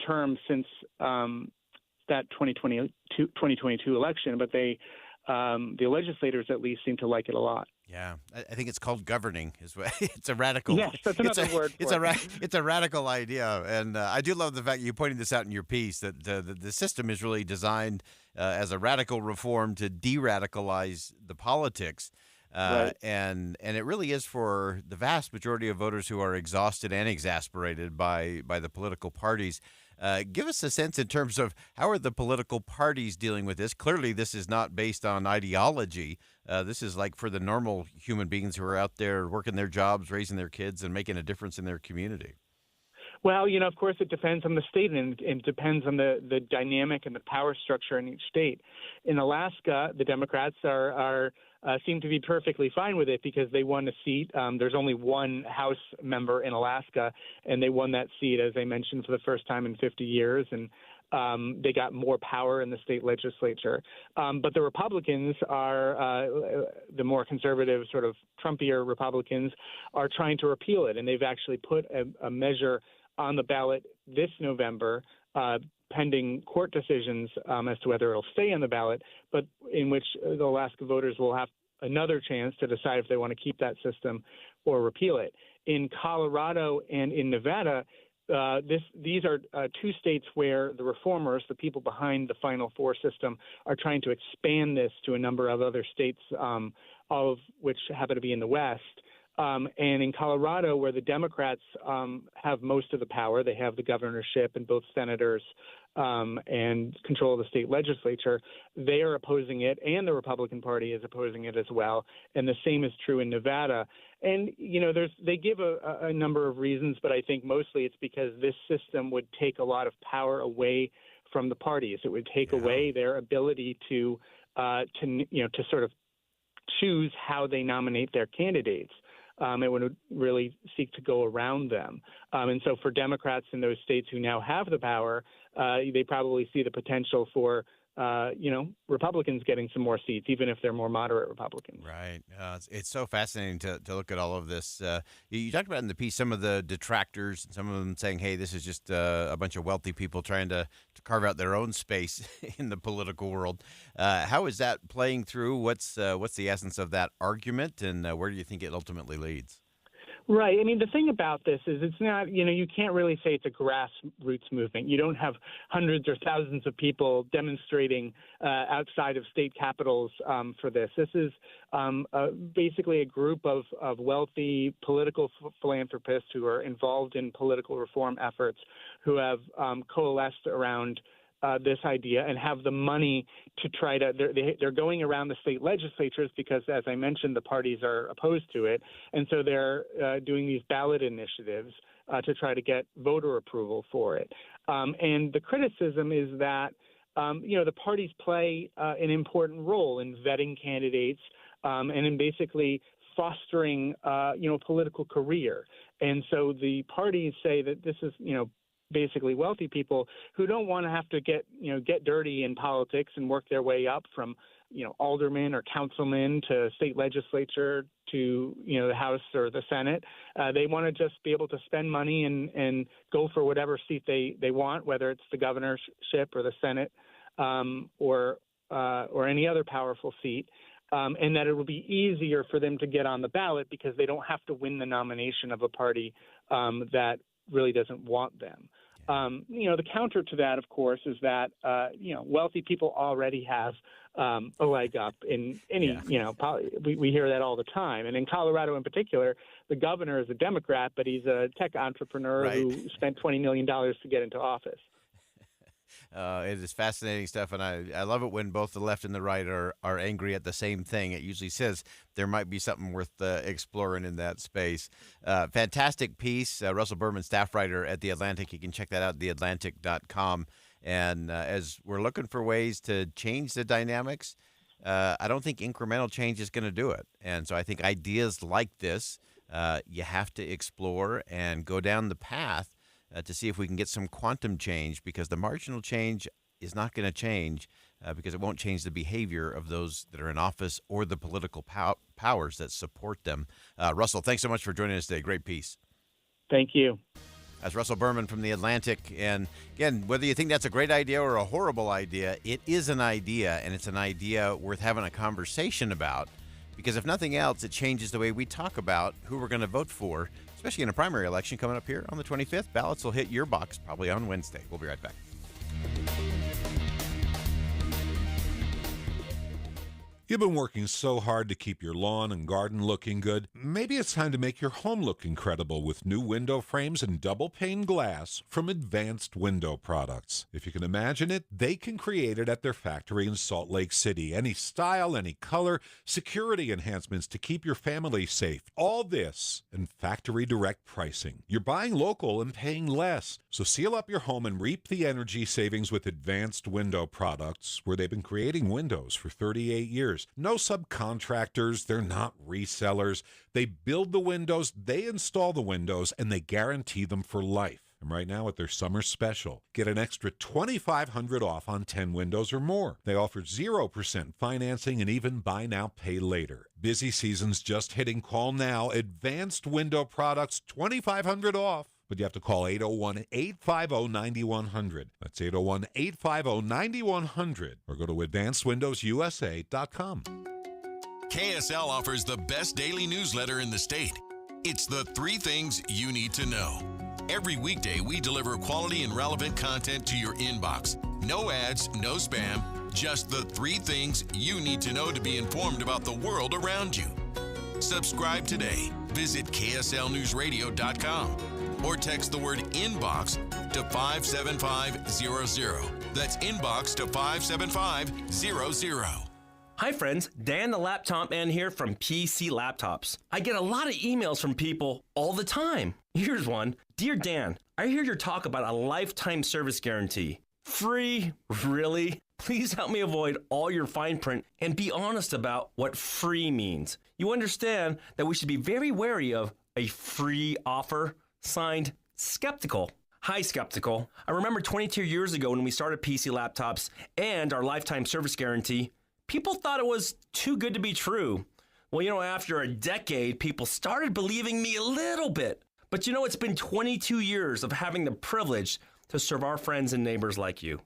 term since that 2022 election, but the legislators at least seem to like it a lot. Yeah, I think it's called governing. It's a radical. Yes, that's another word for it. It's a radical idea, and I do love the fact you pointed this out in your piece, that the system is really designed as a radical reform to de-radicalize the politics, Right. and it really is for the vast majority of voters who are exhausted and exasperated by the political parties. Give us a sense in terms of how are the political parties dealing with this? Clearly, this is not based on ideology. This is like for the normal human beings who are out there working their jobs, raising their kids, and making a difference in their community. Well, of course, it depends on the state, and it depends on the dynamic and the power structure in each state. In Alaska, the Democrats seem to be perfectly fine with it because they won a seat. There's only one House member in Alaska, and they won that seat, as I mentioned, for the first time in 50 years. And they got more power in the state legislature. But the Republicans are the more conservative, sort of Trumpier Republicans are trying to repeal it. And they've actually put a measure on the ballot this November, pending court decisions as to whether it'll stay on the ballot, but in which the Alaska voters will have another chance to decide if they want to keep that system or repeal it. In Colorado and in Nevada, these are two states where the reformers, the people behind the Final Four system, are trying to expand this to a number of other states, all of which happen to be in the West. And in Colorado, where the Democrats have most of the power, they have the governorship and both senators and control of the state legislature, they are opposing it, and the Republican Party is opposing it as well. And the same is true in Nevada. And, they give a number of reasons, but I think mostly it's because this system would take a lot of power away from the parties. It would take away their ability to sort of choose how they nominate their candidates. It would really seek to go around them. And so for Democrats in those states who now have the power, they probably see the potential for, Republicans getting some more seats, even if they're more moderate Republicans. Right. It's so fascinating to look at all of this. You talked about in the piece some of the detractors, some of them saying, hey, this is just a bunch of wealthy people trying to carve out their own space in the political world. How is that playing through? What's the essence of that argument, and where do you think it ultimately leads? Right. I mean, the thing about this is it's not, you can't really say it's a grassroots movement. You don't have hundreds or thousands of people demonstrating outside of state capitals for this. This is basically a group of wealthy political philanthropists who are involved in political reform efforts who have coalesced around this idea and have the money to try to they're going around the state legislatures because, as I mentioned, the parties are opposed to it. And so they're doing these ballot initiatives to try to get voter approval for it. And the criticism is that, the parties play an important role in vetting candidates and in basically fostering, a political career. And so the parties say that this is, basically wealthy people who don't want to have to get dirty in politics and work their way up from, alderman or councilman to state legislature to, the House or the Senate. They want to just be able to spend money and go for whatever seat they want, whether it's the governorship or the Senate or any other powerful seat. And that it will be easier for them to get on the ballot because they don't have to win the nomination of a party that really doesn't want them. The counter to that, of course, is that, wealthy people already have a leg up in any, we hear that all the time. And in Colorado in particular, the governor is a Democrat, but he's a tech entrepreneur who spent $20 million to get into office. It is fascinating stuff, and I love it when both the left and the right are angry at the same thing. It usually says there might be something worth exploring in that space. Fantastic piece. Russell Berman, staff writer at The Atlantic. You can check that out, theatlantic.com. And as we're looking for ways to change the dynamics, I don't think incremental change is going to do it. And so I think ideas like this, you have to explore and go down the path to see if we can get some quantum change, because the marginal change is not going to change because it won't change the behavior of those that are in office or the political powers that support them. Russell, thanks so much for joining us today. Great piece. Thank you. That's Russell Berman from The Atlantic. And again, whether you think that's a great idea or a horrible idea, it is an idea, and it's an idea worth having a conversation about, because if nothing else, it changes the way we talk about who we're going to vote for, especially in a primary election coming up here on the 25th. Ballots will hit your box probably on Wednesday. We'll be right back. You've been working so hard to keep your lawn and garden looking good. Maybe it's time to make your home look incredible with new window frames and double pane glass from Advanced Window Products. If you can imagine it, they can create it at their factory in Salt Lake City. Any style, any color, security enhancements to keep your family safe. All this and factory direct pricing. You're buying local and paying less. So seal up your home and reap the energy savings with Advanced Window Products, where they've been creating windows for 38 years. No subcontractors, they're not resellers. They build the windows, they install the windows, and they guarantee them for life. And right now at their summer special, get an extra $2,500 off on 10 windows or more. They offer 0% financing and even buy now, pay later. Busy season's just hitting. Call now. Advanced Window Products, $2,500 off. But you have to call 801-850-9100. That's 801-850-9100. Or go to advancedwindowsusa.com. KSL offers the best daily newsletter in the state. It's the 3 things you need to know. Every weekday, we deliver quality and relevant content to your inbox. No ads, no spam, just the 3 things you need to know to be informed about the world around you. Subscribe today Visit KSLNewsRadio.com or text the word inbox to 57500. That's inbox to 57500. Hi friends, Dan the Laptop Man here from PC Laptops. I get a lot of emails from people all the time. Here's one. Dear Dan, I hear your talk about a lifetime service guarantee. Free? Really? Please help me avoid all your fine print and be honest about what free means. You understand that we should be very wary of a free offer? Signed, Skeptical. Hi, Skeptical. I remember 22 years ago when we started PC Laptops and our lifetime service guarantee, people thought it was too good to be true. Well, after a decade, people started believing me a little bit. But it's been 22 years of having the privilege to serve our friends and neighbors like you.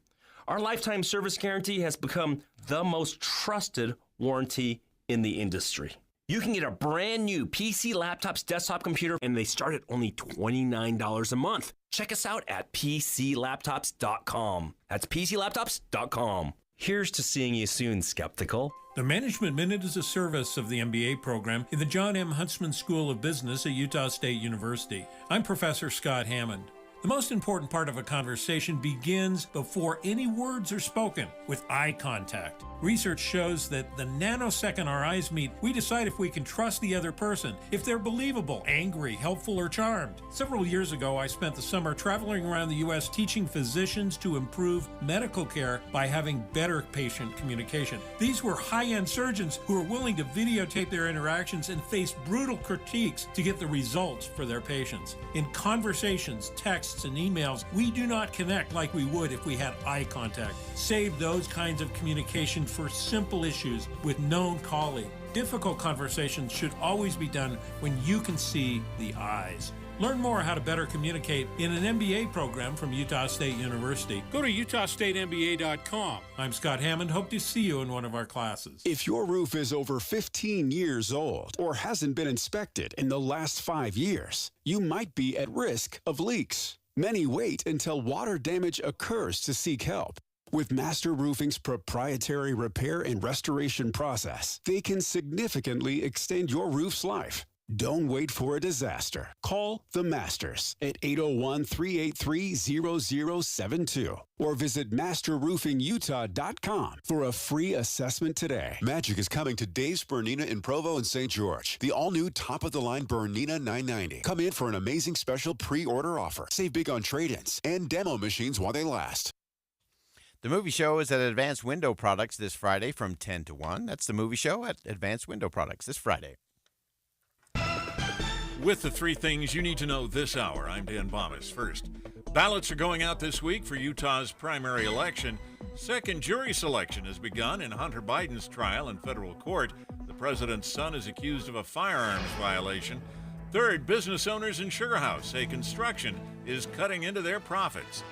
Our lifetime service guarantee has become the most trusted warranty in the industry. You can get a brand new PC Laptops desktop computer, and they start at only $29 a month. Check us out at PCLaptops.com. That's PCLaptops.com. Here's to seeing you soon, Skeptical. The Management Minute is a service of the MBA program in the John M. Huntsman School of Business at Utah State University. I'm Professor Scott Hammond. The most important part of a conversation begins before any words are spoken, with eye contact. Research shows that the nanosecond our eyes meet, we decide if we can trust the other person, if they're believable, angry, helpful, or charmed. Several years ago, I spent the summer traveling around the U.S. teaching physicians to improve medical care by having better patient communication. These were high-end surgeons who were willing to videotape their interactions and face brutal critiques to get the results for their patients. In conversations, texts, and emails, we do not connect like we would if we had eye contact. Save those kinds of communication for simple issues with known colleagues. Difficult conversations should always be done when you can see the eyes. Learn more how to better communicate in an MBA program from Utah State University. Go to utahstatemba.com. I'm Scott Hammond. Hope to see you in one of our classes. If your roof is over 15 years old or hasn't been inspected in the last 5 years, you might be at risk of leaks. Many wait until water damage occurs to seek help. With Master Roofing's proprietary repair and restoration process, they can significantly extend your roof's life. Don't wait for a disaster. Call the Masters at 801-383-0072 or visit masterroofingutah.com for a free assessment today. Magic is coming to Dave's Bernina in Provo and St. George. The all-new top-of-the-line Bernina 990. Come in for an amazing special pre-order offer. Save big on trade-ins and demo machines while they last. The movie show is at Advanced Window Products this Friday from 10 to 1. That's the movie show at Advanced Window Products this Friday. With the three things you need to know this hour, I'm Dan Bomas. First, ballots are going out this week for Utah's primary election. Second, jury selection has begun in Hunter Biden's trial in federal court. The president's son is accused of a firearms violation. Third, business owners in Sugar House say construction is cutting into their profits.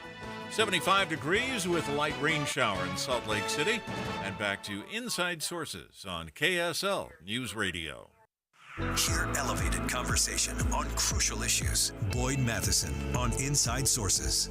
75 degrees with a light rain shower in Salt Lake City. And back to Inside Sources on KSL News Radio. Hear elevated conversation on crucial issues. Boyd Matheson on Inside Sources.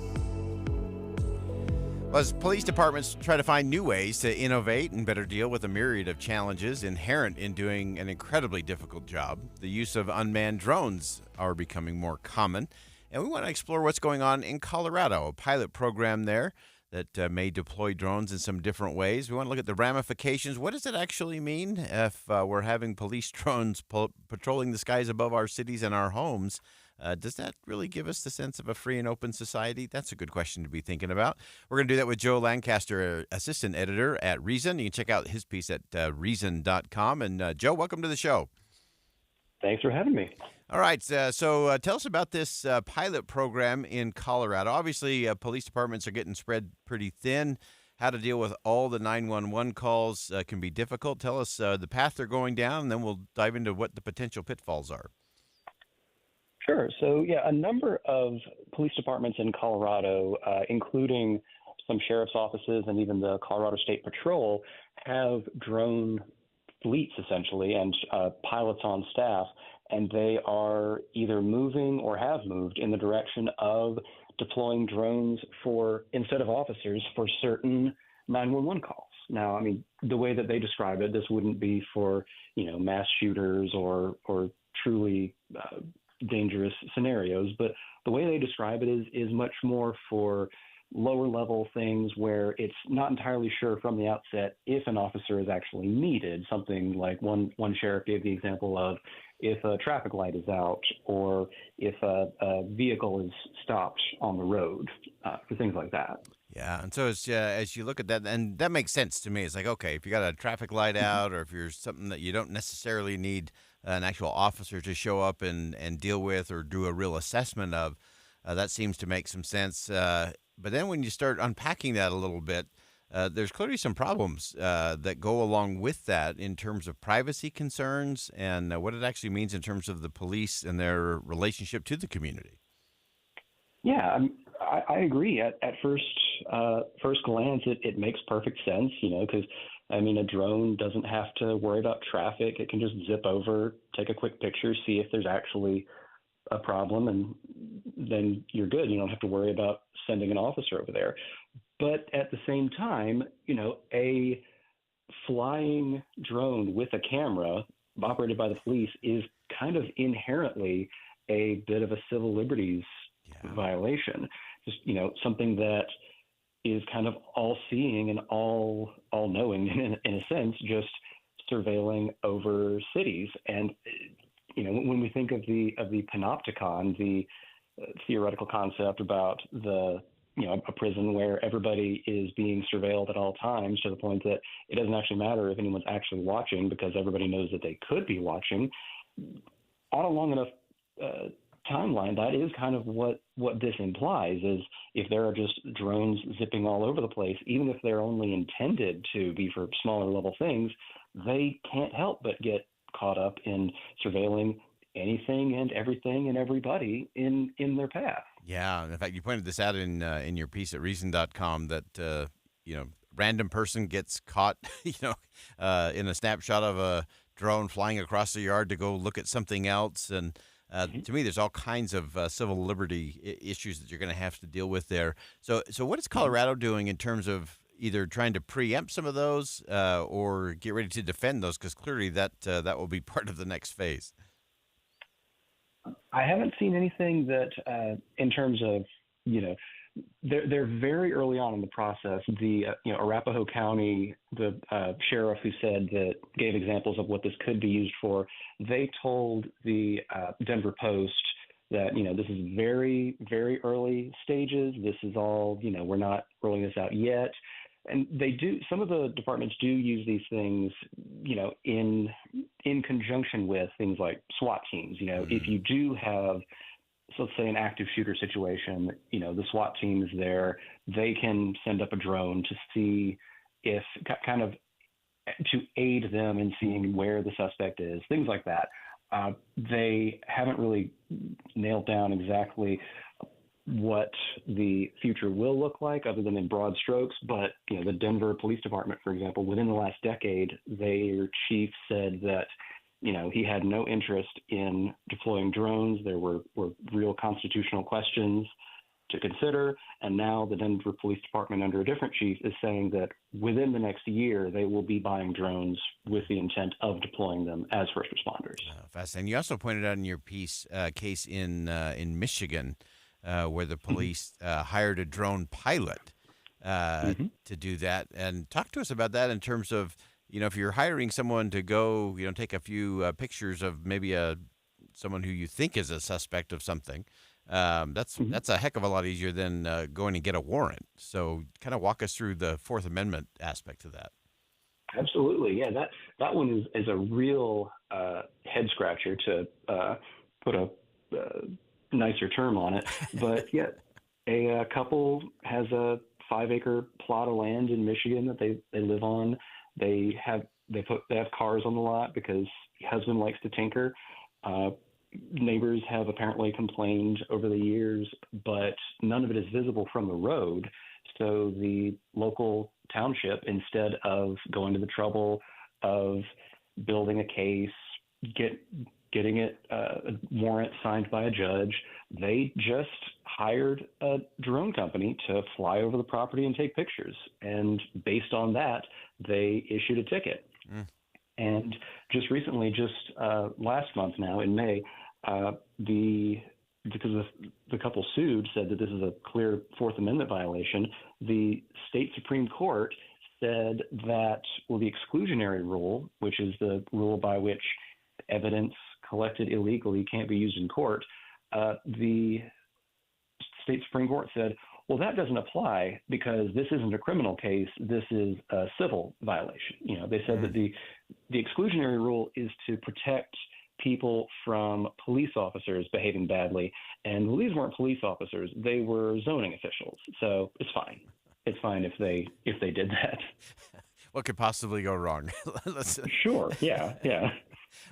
Well, as police departments try to find new ways to innovate and better deal with a myriad of challenges inherent in doing an incredibly difficult job, the use of unmanned drones are becoming more common. And we want to explore what's going on in Colorado, a pilot program there that may deploy drones in some different ways. We want to look at the ramifications. What does it actually mean if we're having police drones patrolling the skies above our cities and our homes? Does that really give us the sense of a free and open society? That's a good question to be thinking about. We're going to do that with Joe Lancaster, assistant editor at Reason. You can check out his piece at reason.com. And Joe, welcome to the show. Thanks for having me. All right, so tell us about this pilot program in Colorado. Obviously, police departments are getting spread pretty thin. How to deal with all the 911 calls can be difficult. Tell us the path they're going down, and then we'll dive into what the potential pitfalls are. Sure. So, a number of police departments in Colorado, including some sheriff's offices and even the Colorado State Patrol, have drone fleets, essentially, and pilots on staff. And they are either moving or have moved in the direction of deploying drones instead of officers for certain 911 calls. Now, I mean, the way that they describe it, this wouldn't be for, mass shooters or truly dangerous scenarios. But the way they describe it is much more for lower level things where it's not entirely sure from the outset if an officer is actually needed. Something like one sheriff gave the example of if a traffic light is out or if a vehicle is stopped on the road, for things like that. Yeah, and so as you look at that, and that makes sense to me. It's like, okay, if you got a traffic light out, or if you're something that you don't necessarily need an actual officer to show up and deal with or do a real assessment of, that seems to make some sense. But then when you start unpacking that a little bit, there's clearly some problems that go along with that in terms of privacy concerns and what it actually means in terms of the police and their relationship to the community. Yeah, I agree. At first glance, it makes perfect sense, because I mean, a drone doesn't have to worry about traffic. It can just zip over, take a quick picture, see if there's actually a problem, and then you're good. You don't have to worry about sending an officer over there. But at the same time, a flying drone with a camera operated by the police is kind of inherently a bit of a civil liberties violation. Just, something that is kind of all-seeing and all-knowing in a sense, just surveilling over cities. And when we think of the panopticon, the theoretical concept about a prison where everybody is being surveilled at all times to the point that it doesn't actually matter if anyone's actually watching because everybody knows that they could be watching. On a long enough timeline, that is kind of what this implies, is if there are just drones zipping all over the place, even if they're only intended to be for smaller level things, they can't help but get caught up in surveilling anything and everything and everybody in their path. Yeah, in fact, you pointed this out in your piece at Reason.com that random person gets caught, in a snapshot of a drone flying across the yard to go look at something else, and to me, there's all kinds of civil liberty issues that you're going to have to deal with there. So what is Colorado doing in terms of either trying to preempt some of those or get ready to defend those? Because clearly that will be part of the next phase. I haven't seen anything that, in terms of, they're very early on in the process. The Arapahoe County, the sheriff who said that gave examples of what this could be used for, they told the Denver Post that this is very, very early stages. This is all, we're not rolling this out yet. And some of the departments do use these things, in conjunction with things like SWAT teams. If you do have, so let's say, an active shooter situation, the SWAT team is there. They can send up a drone to see if kind of to aid them in seeing where the suspect is, things like that. They haven't really nailed down exactly what the future will look like other than in broad strokes. But, the Denver Police Department, for example, within the last decade, their chief said that, he had no interest in deploying drones. There were real constitutional questions to consider. And now the Denver Police Department, under a different chief, is saying that within the next year, they will be buying drones with the intent of deploying them as first responders. Fascinating. You also pointed out in your piece case in Michigan, where the police hired a drone pilot to do that. And talk to us about that in terms of, if you're hiring someone to go, take a few pictures of maybe someone who you think is a suspect of something. That's a heck of a lot easier than going to get a warrant. So kind of walk us through the Fourth Amendment aspect of that. Absolutely. Yeah, that one is a real head scratcher, to put a nicer term on it. But yeah, a couple has a 5-acre plot of land in Michigan that they live on. They have cars on the lot because husband likes to tinker. Neighbors have apparently complained over the years, but none of it is visible from the road. So the local township, instead of going to the trouble of building a case, getting a warrant signed by a judge, they just hired a drone company to fly over the property and take pictures. And based on that, they issued a ticket. And just recently, last month now in May, because the couple sued, said that this is a clear Fourth Amendment violation, the state Supreme Court said that, well, the exclusionary rule, which is the rule by which evidence collected illegally can't be used in court, the state Supreme Court said, well, that doesn't apply because this isn't a criminal case. This is a civil violation. They said that the exclusionary rule is to protect people from police officers behaving badly, and these weren't police officers; they were zoning officials. So it's fine. It's fine if they did that. What could possibly go wrong? Sure. Yeah.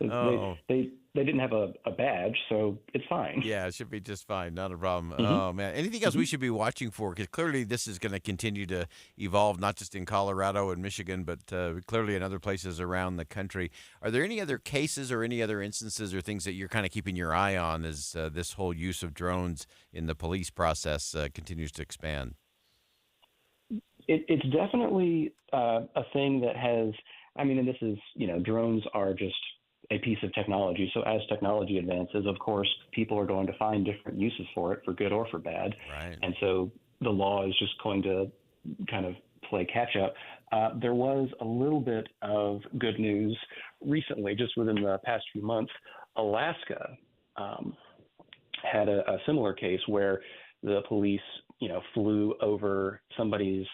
Oh. They didn't have a badge, so it's fine. Yeah, it should be just fine. Not a problem. Mhm. Oh, man. Anything else we should be watching for? Because clearly this is going to continue to evolve, not just in Colorado and Michigan, but clearly in other places around the country. Are there any other cases or any other instances or things that you're kind of keeping your eye on as this whole use of drones in the police process continues to expand? It's definitely a thing that has, and this is, drones are just a piece of technology. So as technology advances, of course, people are going to find different uses for it, for good or for bad. Right. And so the law is just going to kind of play catch up. There was a little bit of good news recently, just within the past few months. Alaska had a similar case where the police, flew over somebody's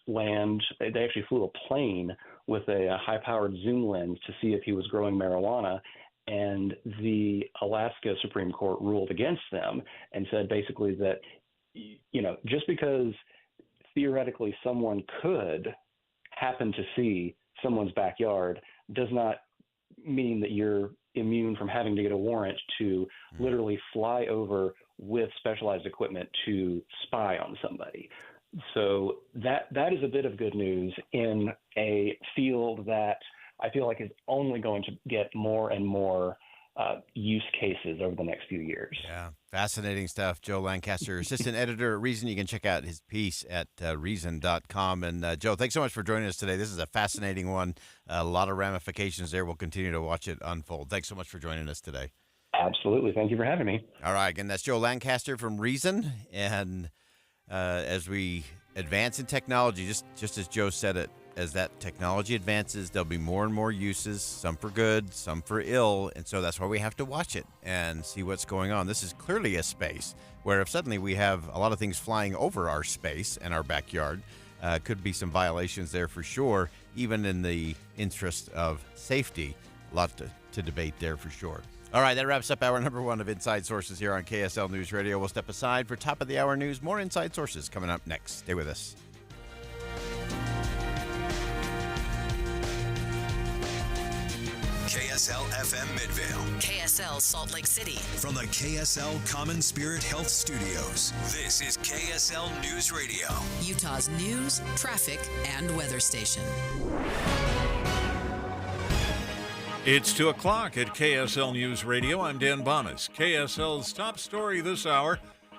land. They actually flew a plane with a high-powered zoom lens to see if he was growing marijuana, and the Alaska Supreme Court ruled against them and said basically that, just because theoretically someone could happen to see someone's backyard does not mean that you're immune from having to get a warrant to literally fly over with specialized equipment to spy on somebody. So that is a bit of good news in a field that I feel like is only going to get more and more use cases over the next few years. Yeah, fascinating stuff. Joe Lancaster, assistant editor at Reason. You can check out his piece at reason.com. And Joe, thanks so much for joining us today. This is a fascinating one. A lot of ramifications there. We'll continue to watch it unfold. Thanks so much for joining us today. Absolutely. Thank you for having me. All right. Again, that's Joe Lancaster from Reason. And as we advance in technology, just as Joe said it, as that technology advances, there'll be more and more uses, some for good, some for ill. And so that's why we have to watch it and see what's going on. This is clearly a space where if suddenly we have a lot of things flying over our space and our backyard, could be some violations there for sure, even in the interest of safety. A lot to debate there for sure. All right, that wraps up hour number one of Inside Sources here on KSL News Radio. We'll step aside for top of the hour news. More Inside Sources coming up next. Stay with us. KSL FM Midvale. KSL Salt Lake City. From the KSL Common Spirit Health Studios, this is KSL News Radio. Utah's news, traffic, and weather station. It's 2 o'clock at KSL News Radio. I'm Dan Bomas. KSL's top story this hour.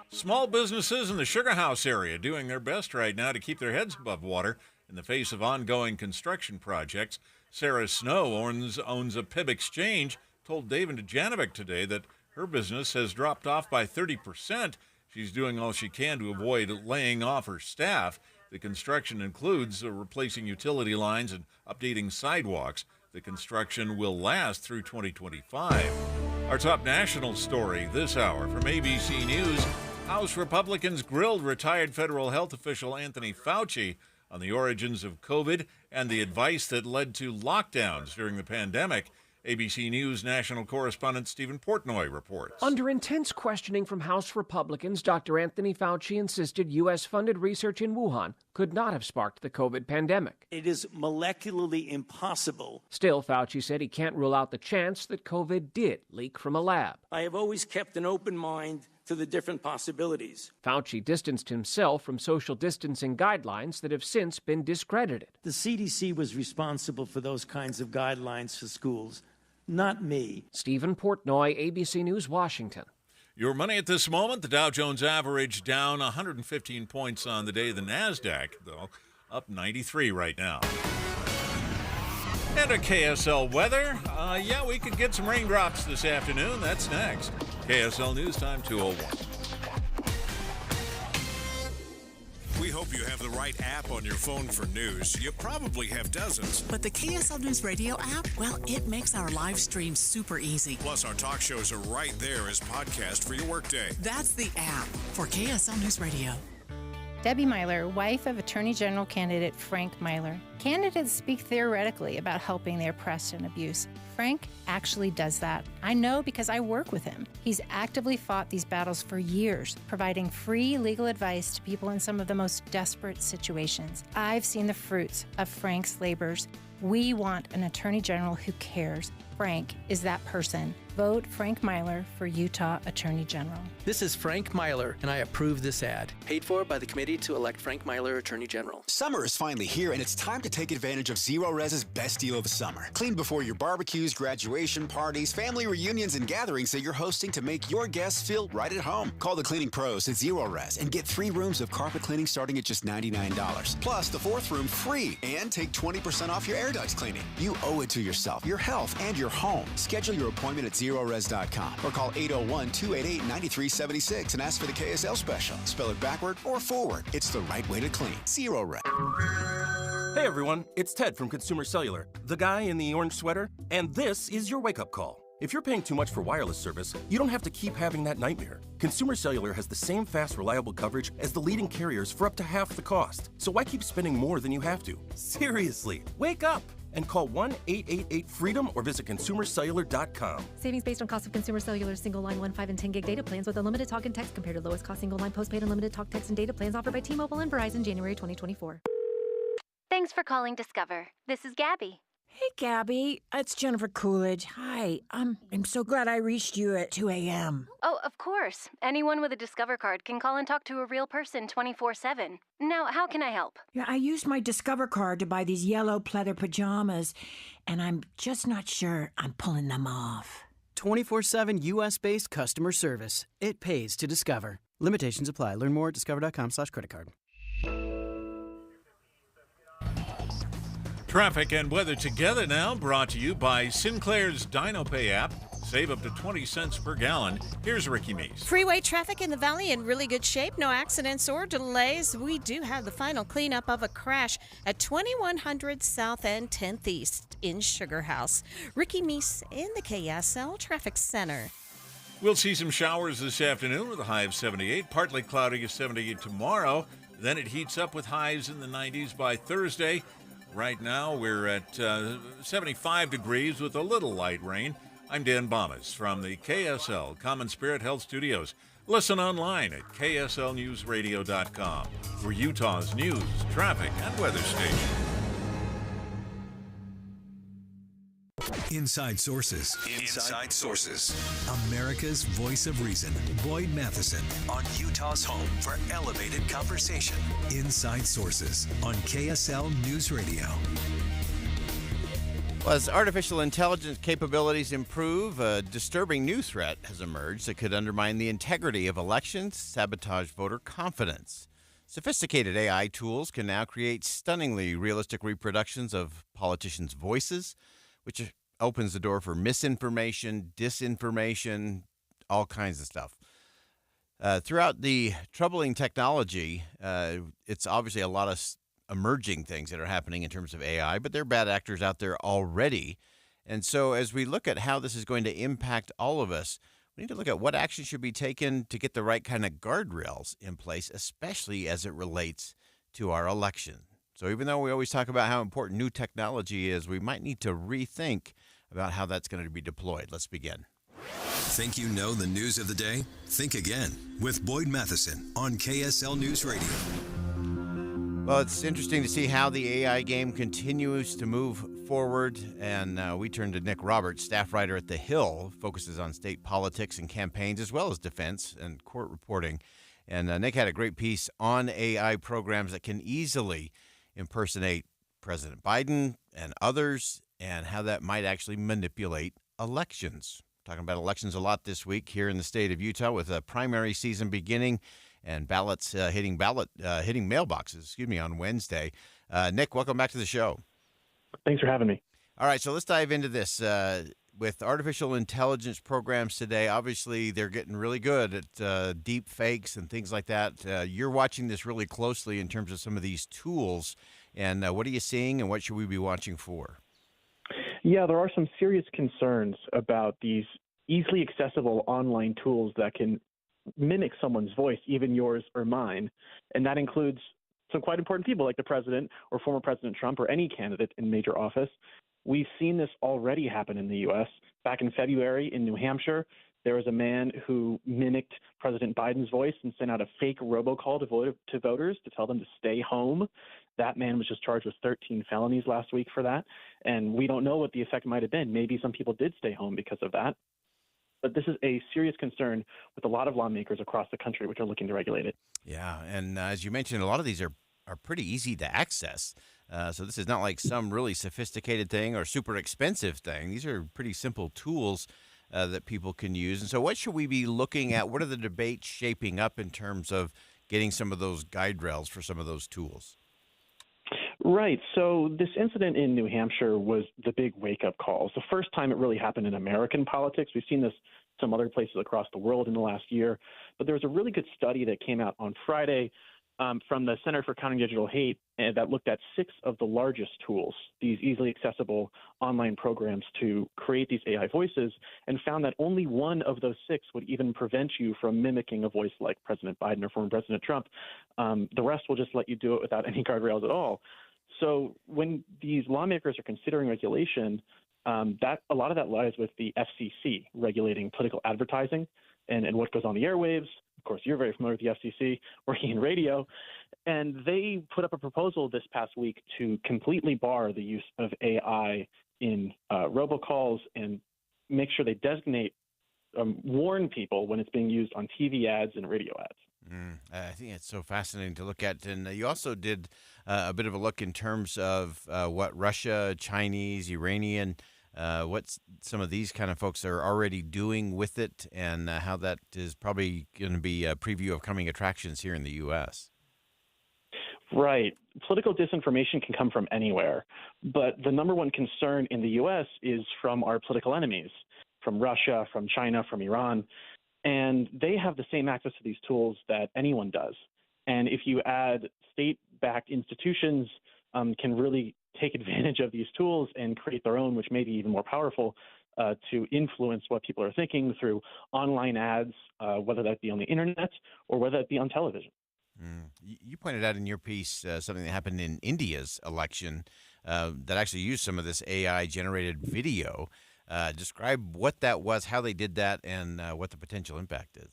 Small businesses in the Sugar House area doing their best right now to keep their heads above water in the face of ongoing construction projects. Sarah Snow owns a Pib Exchange, told David Janovic today that her business has dropped off by 30%. She's doing all she can to avoid laying off her staff. The construction includes replacing utility lines and updating sidewalks. The construction will last through 2025. Our top national story this hour from ABC News. House Republicans grilled retired federal health official Anthony Fauci on the origins of COVID and the advice that led to lockdowns during the pandemic. ABC News national correspondent Stephen Portnoy reports. Under intense questioning from House Republicans, Dr. Anthony Fauci insisted U.S.-funded research in Wuhan could not have sparked the COVID pandemic. It is molecularly impossible. Still, Fauci said he can't rule out the chance that COVID did leak from a lab. I have always kept an open mind to the different possibilities. Fauci distanced himself from social distancing guidelines that have since been discredited. The CDC was responsible for those kinds of guidelines for schools, not me. Stephen Portnoy, ABC News, Washington. Your money at this moment, the Dow Jones average down 115 points on the day. The NASDAQ, though, up 93 right now. And a KSL weather. Yeah, we could get some raindrops this afternoon. That's next. KSL News Time 2:01. We hope you have the right app on your phone for news. You probably have dozens. But the KSL News Radio app, well, it makes our live stream super easy. Plus, our talk shows are right there as podcast for your workday. That's the app for KSL News Radio. Debbie Myler, wife of Attorney General candidate Frank Myler. Candidates speak theoretically about helping the oppressed and abused. Frank actually does that. I know because I work with him. He's actively fought these battles for years, providing free legal advice to people in some of the most desperate situations. I've seen the fruits of Frank's labors. We want an Attorney General who cares. Frank is that person. Vote Frank Myler for Utah Attorney General. This is Frank Myler, and I approve this ad. Paid for by the committee to elect Frank Myler Attorney General. Summer is finally here, and it's time to take advantage of Zero Res's best deal of the summer. Clean before your barbecues, graduation parties, family reunions, and gatherings that you're hosting to make your guests feel right at home. Call the cleaning pros at Zero Res and get 3 rooms of carpet cleaning starting at just $99. Plus, the 4th room free, and take 20% off your air ducts cleaning. You owe it to yourself, your health, and your home. Schedule your appointment at ZeroRes.com or call 801-288-9376 and ask for the KSL special. Spell it backward or forward. It's the right way to clean. Zero Res. Hey everyone, it's Ted from Consumer Cellular, the guy in the orange sweater, and this is your wake-up call. If you're paying too much for wireless service, you don't have to keep having that nightmare. Consumer Cellular has the same fast, reliable coverage as the leading carriers for up to half the cost. So why keep spending more than you have to? Seriously, wake up! And call 1-888-FREEDOM or visit consumercellular.com. Savings based on cost of Consumer Cellular single line 1, 5, and 10 gig data plans with unlimited talk and text compared to lowest cost single line postpaid unlimited talk, text, and data plans offered by T-Mobile and Verizon January 2024. Thanks for calling Discover. This is Gabby. Hey, Gabby. It's Jennifer Coolidge. Hi. I'm so glad I reached you at 2 a.m. Oh, of course. Anyone with a Discover card can call and talk to a real person 24/7. Now, how can I help? Yeah, I used my Discover card to buy these yellow pleather pajamas, and I'm just not sure I'm pulling them off. 24/7 U.S.-based customer service. It pays to Discover. Limitations apply. Learn more at discover.com/creditcard. Traffic and weather together now, brought to you by Sinclair's DinoPay app. Save up to 20 cents per gallon. Here's Ricky Meese. Freeway traffic in the valley in really good shape. No accidents or delays. We do have the final cleanup of a crash at 2100 South and 10th East in Sugar House. Ricky Meese in the KSL Traffic Center. We'll see some showers this afternoon with a high of 78. Partly cloudy of 78 tomorrow. Then it heats up with highs in the 90s by Thursday. Right now, we're at 75 degrees with a little light rain. I'm Dan Bomas from the KSL Common Spirit Health Studios. Listen online at kslnewsradio.com. We're Utah's news, traffic, and weather station. Inside Sources. Inside Sources. America's voice of reason. Boyd Matheson on Utah's home for elevated conversation. Inside Sources on KSL News Radio. Well, as artificial intelligence capabilities improve, a disturbing new threat has emerged that could undermine the integrity of elections, sabotage voter confidence. Sophisticated AI tools can now create stunningly realistic reproductions of politicians' voices, which opens the door for misinformation, disinformation, all kinds of stuff. Throughout the troubling technology, it's obviously a lot of emerging things that are happening in terms of AI, but there are bad actors out there already. And so as we look at how this is going to impact all of us, we need to look at what action should be taken to get the right kind of guardrails in place, especially as it relates to our election. So even though we always talk about how important new technology is, we might need to rethink about how that's going to be deployed. Let's begin. Think you know the news of the day? Think again with Boyd Matheson on KSL News Radio. Well, it's interesting to see how the AI game continues to move forward, and we turn to Nick Roberts, staff writer at The Hill, focuses on state politics and campaigns, as well as defense and court reporting. And Nick had a great piece on AI programs that can easily impersonate President Biden and others, and how that might actually manipulate elections. Talking about elections a lot this week here in the state of Utah, with a primary season beginning and ballots hitting mailboxes, on Wednesday. Nick, welcome back to the show. Thanks for having me. All right, so let's dive into this. With artificial intelligence programs today, obviously they're getting really good at deep fakes and things like that. You're watching this really closely in terms of some of these tools. And what are you seeing and what should we be watching for? Yeah, there are some serious concerns about these easily accessible online tools that can mimic someone's voice, even yours or mine. And that includes some quite important people like the president or former President Trump or any candidate in major office. We've seen this already happen in the U.S. Back in February in New Hampshire, there was a man who mimicked President Biden's voice and sent out a fake robocall to voters to tell them to stay home. That man was just charged with 13 felonies last week for that. And we don't know what the effect might have been. Maybe some people did stay home because of that. But this is a serious concern with a lot of lawmakers across the country which are looking to regulate it. Yeah, and as you mentioned, a lot of these are pretty easy to access. So this is not like some really sophisticated thing or super expensive thing. These are pretty simple tools that people can use. And so what should we be looking at? What are the debates shaping up in terms of getting some of those guide rails for some of those tools? Right. So this incident in New Hampshire was the big wake-up call. It's the first time it really happened in American politics. We've seen this some other places across the world in the last year. But there was a really good study that came out on Friday from the Center for Countering Digital Hate that looked at 6 of the largest tools, these easily accessible online programs to create these AI voices, and found that only one of those 6 would even prevent you from mimicking a voice like President Biden or former President Trump. The rest will just let you do it without any guardrails at all. So when these lawmakers are considering regulation, that a lot of that lies with the FCC regulating political advertising and what goes on the airwaves. Of course, you're very familiar with the FCC, working in radio. And they put up a proposal this past week to completely bar the use of AI in robocalls and make sure they designate, warn people when it's being used on TV ads and radio ads. I think it's so fascinating to look at. And you also did a bit of a look in terms of what Russia, Chinese, Iranian, what some of these kind of folks are already doing with it and how that is probably going to be a preview of coming attractions here in the U.S. Right. Political disinformation can come from anywhere. But the number one concern in the U.S. is from our political enemies, from Russia, from China, from Iran. And they have the same access to these tools that anyone does. And if you add state-backed institutions can really take advantage of these tools and create their own, which may be even more powerful, to influence what people are thinking through online ads, whether that be on the internet or whether it be on television. You pointed out in your piece something that happened in India's election that actually used some of this AI-generated video. Describe what that was, how they did that, and what the potential impact is.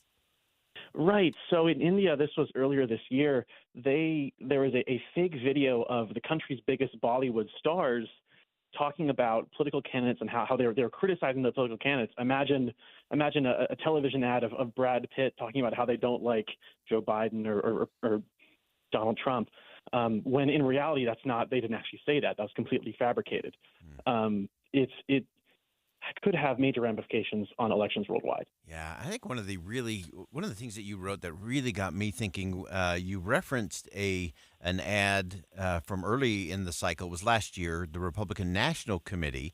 Right. So in India, this was earlier this year, there was a fake video of the country's biggest Bollywood stars talking about political candidates and how they're criticizing the political candidates. Imagine a television ad of Brad Pitt talking about how they don't like Joe Biden or Donald Trump, when in reality they didn't actually say that. That was completely fabricated. It could have major ramifications on elections worldwide. Yeah, I think one of the things that you wrote that really got me thinking, you referenced an ad from early in the cycle. It was last year, the Republican National Committee.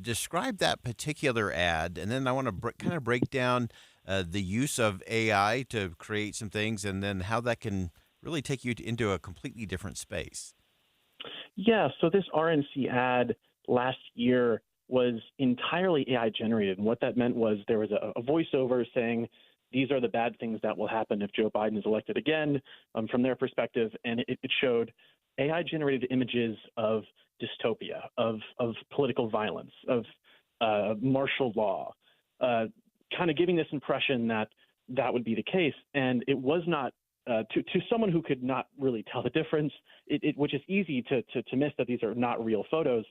Describe that particular ad, and then I want to kind of break down the use of AI to create some things, and then how that can really take you into a completely different space. Yeah, so this RNC ad last year was entirely AI generated. And what that meant was there was a voiceover saying, these are the bad things that will happen if Joe Biden is elected again, from their perspective. And it showed AI generated images of dystopia, of political violence, of martial law, kind of giving this impression that would be the case. And it was not, to someone who could not really tell the difference, which is easy to miss that these are not real photos.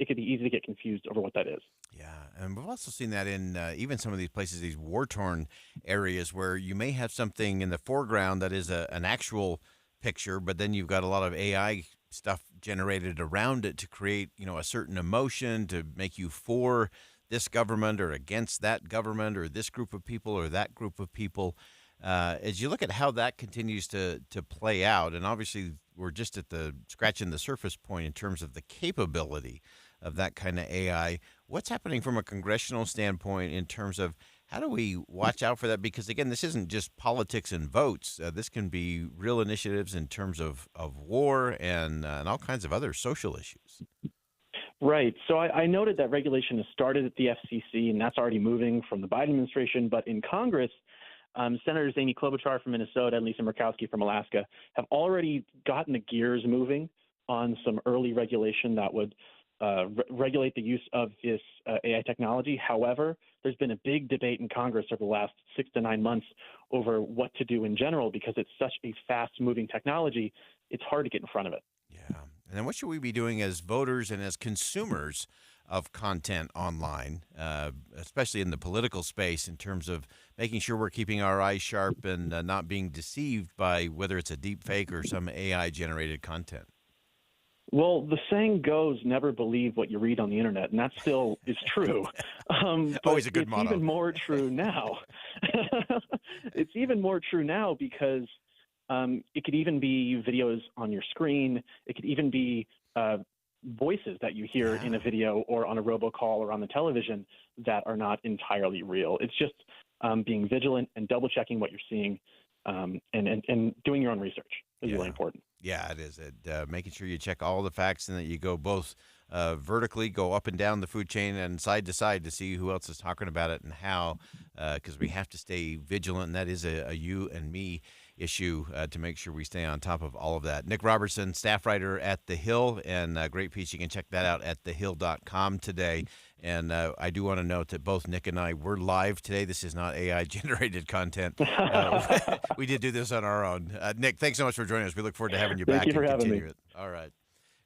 It could be easy to get confused over what that is. Yeah, and we've also seen that in even some of these places, these war-torn areas where you may have something in the foreground that is an actual picture, but then you've got a lot of AI stuff generated around it to create, a certain emotion to make you for this government or against that government or this group of people or that group of people. As you look at how that continues to play out, and obviously we're just at scratching the surface point in terms of the capability of that kind of AI. What's happening from a congressional standpoint in terms of how do we watch out for that? Because, again, this isn't just politics and votes. This can be real initiatives in terms of war and all kinds of other social issues. Right. So I noted that regulation has started at the FCC, and that's already moving from the Biden administration. But in Congress, Senators Amy Klobuchar from Minnesota and Lisa Murkowski from Alaska have already gotten the gears moving on some early regulation that would regulate the use of this AI technology. However, there's been a big debate in Congress over the last 6 to 9 months over what to do in general because it's such a fast-moving technology. It's hard to get in front of it. Yeah. And then what should we be doing as voters and as consumers of content online, especially in the political space, in terms of making sure we're keeping our eyes sharp and not being deceived by whether it's a deep fake or some AI-generated content? Well, the saying goes, never believe what you read on the internet, and that still is true. Always a good it's motto. Even more true now. It's even more true now because it could even be videos on your screen. It could even be voices that you hear in a video or on a robocall or on the television that are not entirely real. It's just being vigilant and double-checking what you're seeing and doing your own research is really important. Yeah, it is. Making sure you check all the facts and that you go both vertically, go up and down the food chain and side to side to see who else is talking about it and how, because we have to stay vigilant, and that is a you and me issue to make sure we stay on top of all of that. Nick Robertson, staff writer at The Hill, and great piece. You can check that out at thehill.com today. And I do want to note that both Nick and I were live today. This is not AI-generated content. We did do this on our own. Nick, thanks so much for joining us. We look forward to having you back Thank you for and having continue me. it. All right.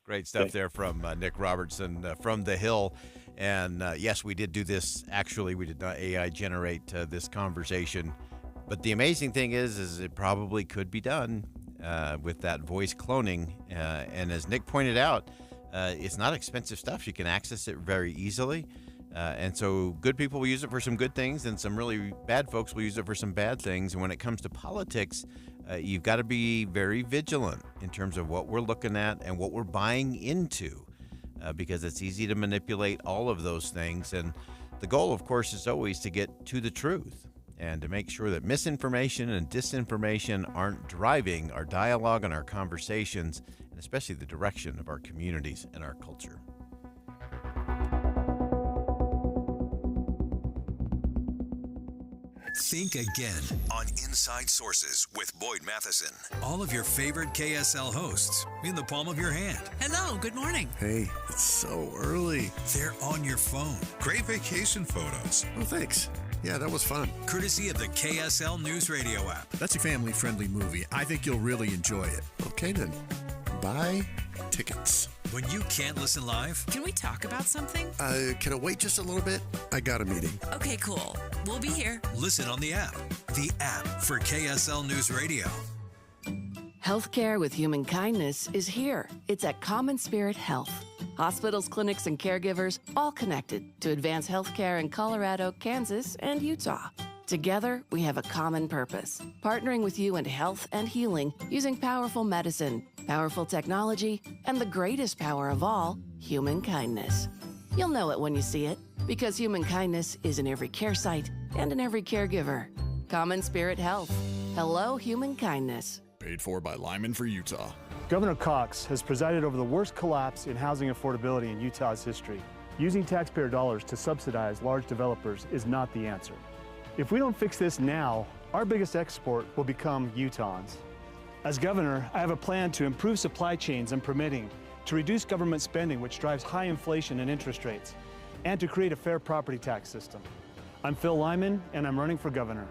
Great stuff there from Nick Robertson from The Hill. And yes, we did do this. Actually, we did not AI generate this conversation. But the amazing thing is it probably could be done with that voice cloning. And as Nick pointed out, it's not expensive stuff. You can access it very easily. And so good people will use it for some good things, and some really bad folks will use it for some bad things. And when it comes to politics, you've got to be very vigilant in terms of what we're looking at and what we're buying into, because it's easy to manipulate all of those things. And the goal, of course, is always to get to the truth and to make sure that misinformation and disinformation aren't driving our dialogue and our conversations, and especially the direction of our communities and our culture. Think again on Inside Sources with Boyd Matheson. All of your favorite KSL hosts in the palm of your hand. Hello, good morning. Hey, it's so early. They're on your phone. Great vacation photos. Oh, thanks. Yeah, that was fun. Courtesy of the KSL News Radio app. That's a family-friendly movie. I think you'll really enjoy it. Okay, then. Buy tickets. When you can't listen live, Can we talk about something? Can I wait just a little bit? I got a meeting. Okay, cool. We'll be here. listen on the app. The app for KSL News Radio. Healthcare with human kindness is here. It's at Common Spirit Health. Hospitals, clinics, and caregivers all connected to advance healthcare in Colorado, Kansas, and Utah. Together, we have a common purpose, partnering with you in health and healing using powerful medicine, powerful technology, and the greatest power of all, human kindness. You'll know it when you see it, because human kindness is in every care site and in every caregiver. Common Spirit Health. Hello, human kindness. Paid for by Lyman for Utah. Governor Cox has presided over the worst collapse in housing affordability in Utah's history. Using taxpayer dollars to subsidize large developers is not the answer. If we don't fix this now, our biggest export will become Utahns. As governor, I have a plan to improve supply chains and permitting, to reduce government spending, which drives high inflation and interest rates, and to create a fair property tax system. I'm Phil Lyman, and I'm running for governor.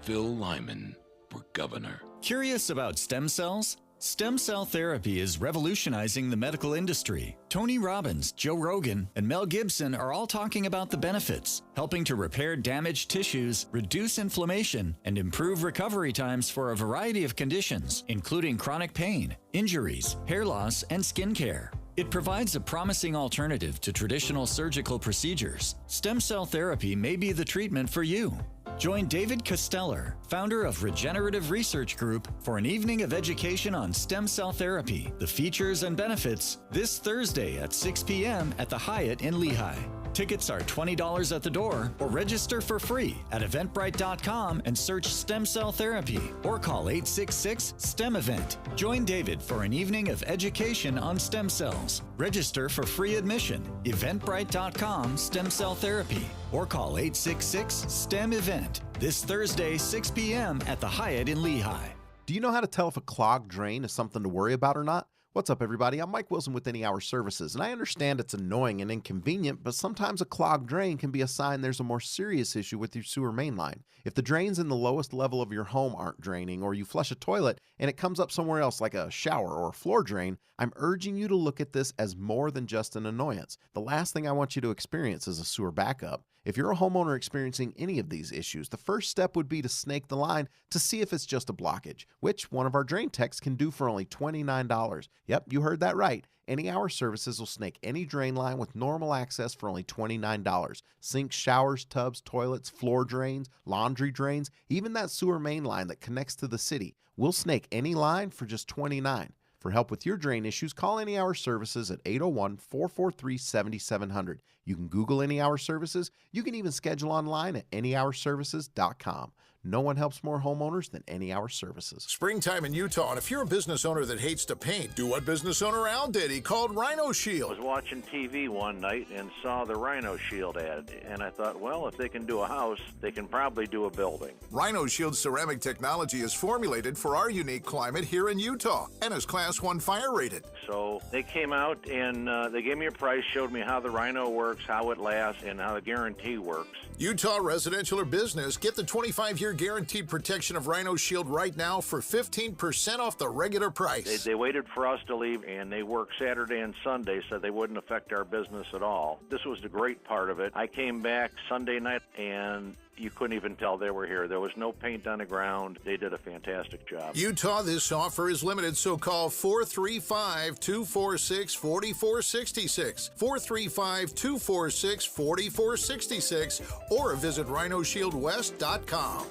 Phil Lyman for governor. Curious about stem cells? Stem cell therapy is revolutionizing the medical industry. Tony Robbins, Joe Rogan, and Mel Gibson are all talking about the benefits, helping to repair damaged tissues, reduce inflammation, and improve recovery times for a variety of conditions, including chronic pain, injuries, hair loss, and skin care. It provides a promising alternative to traditional surgical procedures. Stem cell therapy may be the treatment for you. Join David Costellar, founder of Regenerative Research Group, for an evening of education on stem cell therapy, the features and benefits, this Thursday at 6 p.m. at the Hyatt in Lehigh. Tickets are $20 at the door, or register for free at eventbrite.com and search stem cell therapy, or call 866-STEM-EVENT. Join David for an evening of education on stem cells. Register for free admission, eventbrite.com stem cell therapy, or call 866-STEM-EVENT. This Thursday, 6 p.m. at the Hyatt in Lehigh. Do you know how to tell if a clogged drain is something to worry about or not? What's up, everybody? I'm Mike Wilson with Any Hour Services, and I understand it's annoying and inconvenient, but sometimes a clogged drain can be a sign there's a more serious issue with your sewer main line. If the drains in the lowest level of your home aren't draining, or you flush a toilet and it comes up somewhere else like a shower or a floor drain, I'm urging you to look at this as more than just an annoyance. The last thing I want you to experience is a sewer backup. If you're a homeowner experiencing any of these issues, the first step would be to snake the line to see if it's just a blockage, which one of our drain techs can do for only $29. Yep, you heard that right. Any Hour Services will snake any drain line with normal access for only $29. Sinks, showers, tubs, toilets, floor drains, laundry drains, even that sewer main line that connects to the city. We'll snake any line for just $29. For help with your drain issues, call Any Hour Services at 801-443-7700. You can Google Any Hour Services. You can even schedule online at anyhourservices.com. No one helps more homeowners than Any Hour Services. Springtime in Utah, and if you're a business owner that hates to paint, do what business owner Al did. He called Rhino Shield. I was watching TV one night and saw the Rhino Shield ad, and I thought, well, if they can do a house, they can probably do a building. Rhino Shield ceramic technology is formulated for our unique climate here in Utah and is Class 1 fire rated. So they came out and they gave me a price, showed me how the Rhino works, how it lasts, and how the guarantee works. Utah residential or business, get the 25-year guaranteed protection of Rhino Shield right now for 15% off the regular price. They waited for us to leave, and they worked Saturday and Sunday so they wouldn't affect our business at all. This was the great part of it. I came back Sunday night, and you couldn't even tell they were here. There was no paint on the ground. They did a fantastic job. Utah, this offer is limited, so call 435-246-4466, 435-246-4466, or visit rhinoshieldwest.com.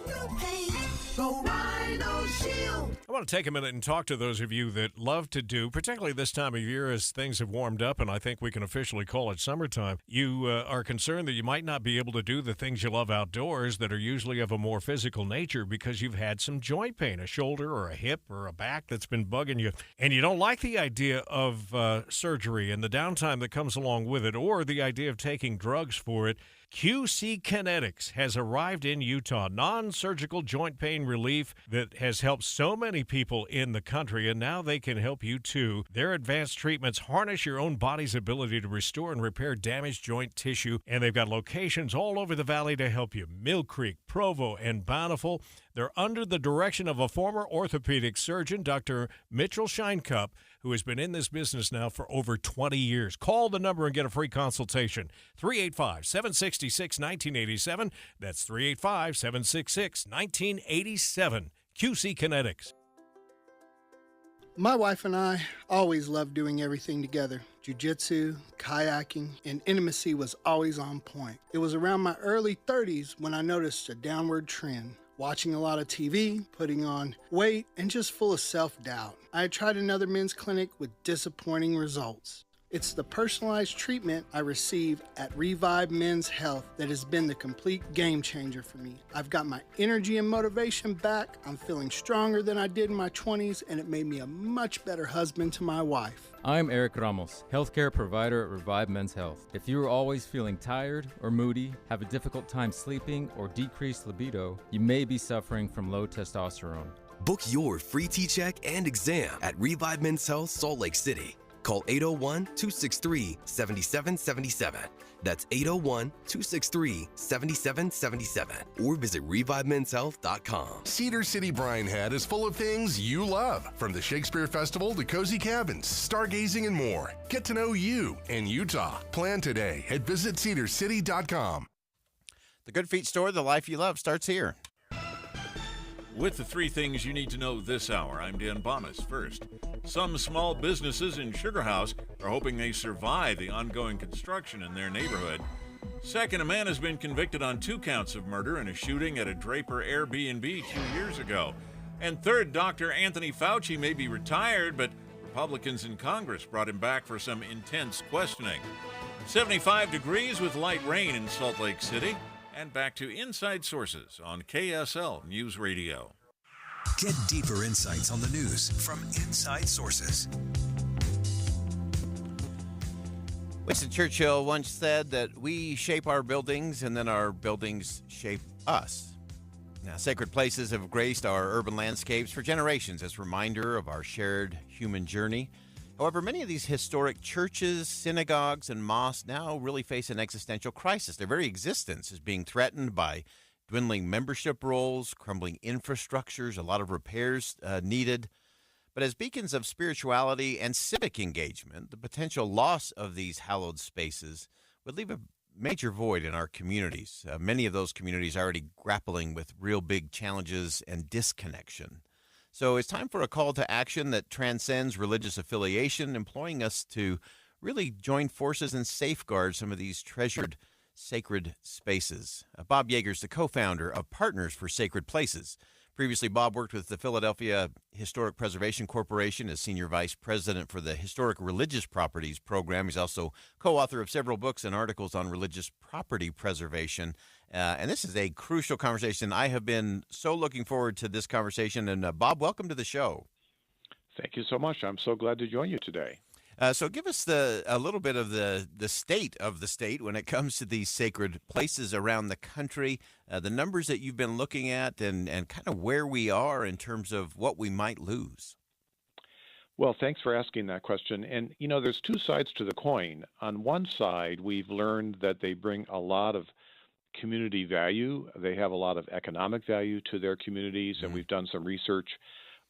I want to take a minute and talk to those of you that love to do, particularly this time of year as things have warmed up, and I think we can officially call it summertime. You are concerned that you might not be able to do the things you love outdoors that are usually of a more physical nature because you've had some joint pain, a shoulder or a hip or a back that's been bugging you, and you don't like the idea of surgery and the downtime that comes along with it, or the idea of taking drugs for it. QC Kinetics has arrived in Utah, non-surgical joint pain relief that has helped so many people in the country, and now they can help you too. Their advanced treatments harness your own body's ability to restore and repair damaged joint tissue, and they've got locations all over the valley to help you. Mill Creek, Provo, and Bountiful. They're under the direction of a former orthopedic surgeon, Dr. Mitchell Scheinkup, who has been in this business now for over 20 years. Call the number and get a free consultation. 385-766-1987. That's 385-766-1987. QC Kinetics. My wife and I always loved doing everything together. Jiu-jitsu, kayaking, and intimacy was always on point. It was around my early 30s when I noticed a downward trend. Watching a lot of TV, putting on weight, and just full of self-doubt. I had tried another men's clinic with disappointing results. It's the personalized treatment I receive at Revive Men's Health that has been the complete game changer for me. I've got my energy and motivation back, I'm feeling stronger than I did in my 20s, and it made me a much better husband to my wife. I'm Eric Ramos, healthcare provider at Revive Men's Health. If you are always feeling tired or moody, have a difficult time sleeping, or decreased libido, you may be suffering from low testosterone. Book your free T-check and exam at Revive Men's Health Salt Lake City. Call 801-263-7777. That's 801-263-7777. Or visit ReviveMen'sHealth.com. Cedar City Brian Head is full of things you love. From the Shakespeare Festival to cozy cabins, stargazing, and more. Get to know you in Utah. Plan today at visitcedarcity.com. The Good Feet store, the life you love, starts here. With the three things you need to know this hour, I'm Dan Bomas. First, some small businesses in Sugar House are hoping they survive the ongoing construction in their neighborhood. Second, a man has been convicted on 2 counts of murder in a shooting at a Draper Airbnb 2 years ago. And third, Dr. Anthony Fauci may be retired, but Republicans in Congress brought him back for some intense questioning. 75 degrees with light rain in Salt Lake City. And back to Inside Sources on KSL News Radio. Get deeper insights on the news from Inside Sources. Winston Churchill once said that we shape our buildings and then our buildings shape us. Now, sacred places have graced our urban landscapes for generations as a reminder of our shared human journey. However, many of these historic churches, synagogues, and mosques now really face an existential crisis. Their very existence is being threatened by dwindling membership rolls, crumbling infrastructures, a lot of repairs needed. But as beacons of spirituality and civic engagement, the potential loss of these hallowed spaces would leave a major void in our communities. Many of those communities are already grappling with real big challenges and disconnection. So it's time for a call to action that transcends religious affiliation, employing us to really join forces and safeguard some of these treasured sacred spaces. Bob Yeager's the co-founder of Partners for Sacred Places. Previously, Bob worked with the Philadelphia Historic Preservation Corporation as Senior Vice President for the Historic Religious Properties Program. He's also co-author of several books and articles on religious property preservation. And this is a crucial conversation. I have been so looking forward to this conversation. And Bob, welcome to the show. Thank you so much. I'm so glad to join you today. So give us a little bit of the state of the state when it comes to these sacred places around the country, the numbers that you've been looking at, and kind of where we are in terms of what we might lose. Well, thanks for asking that question. And, you know, there's 2 sides to the coin. On one side, we've learned that they bring a lot of community value. They have a lot of economic value to their communities, and we've done some research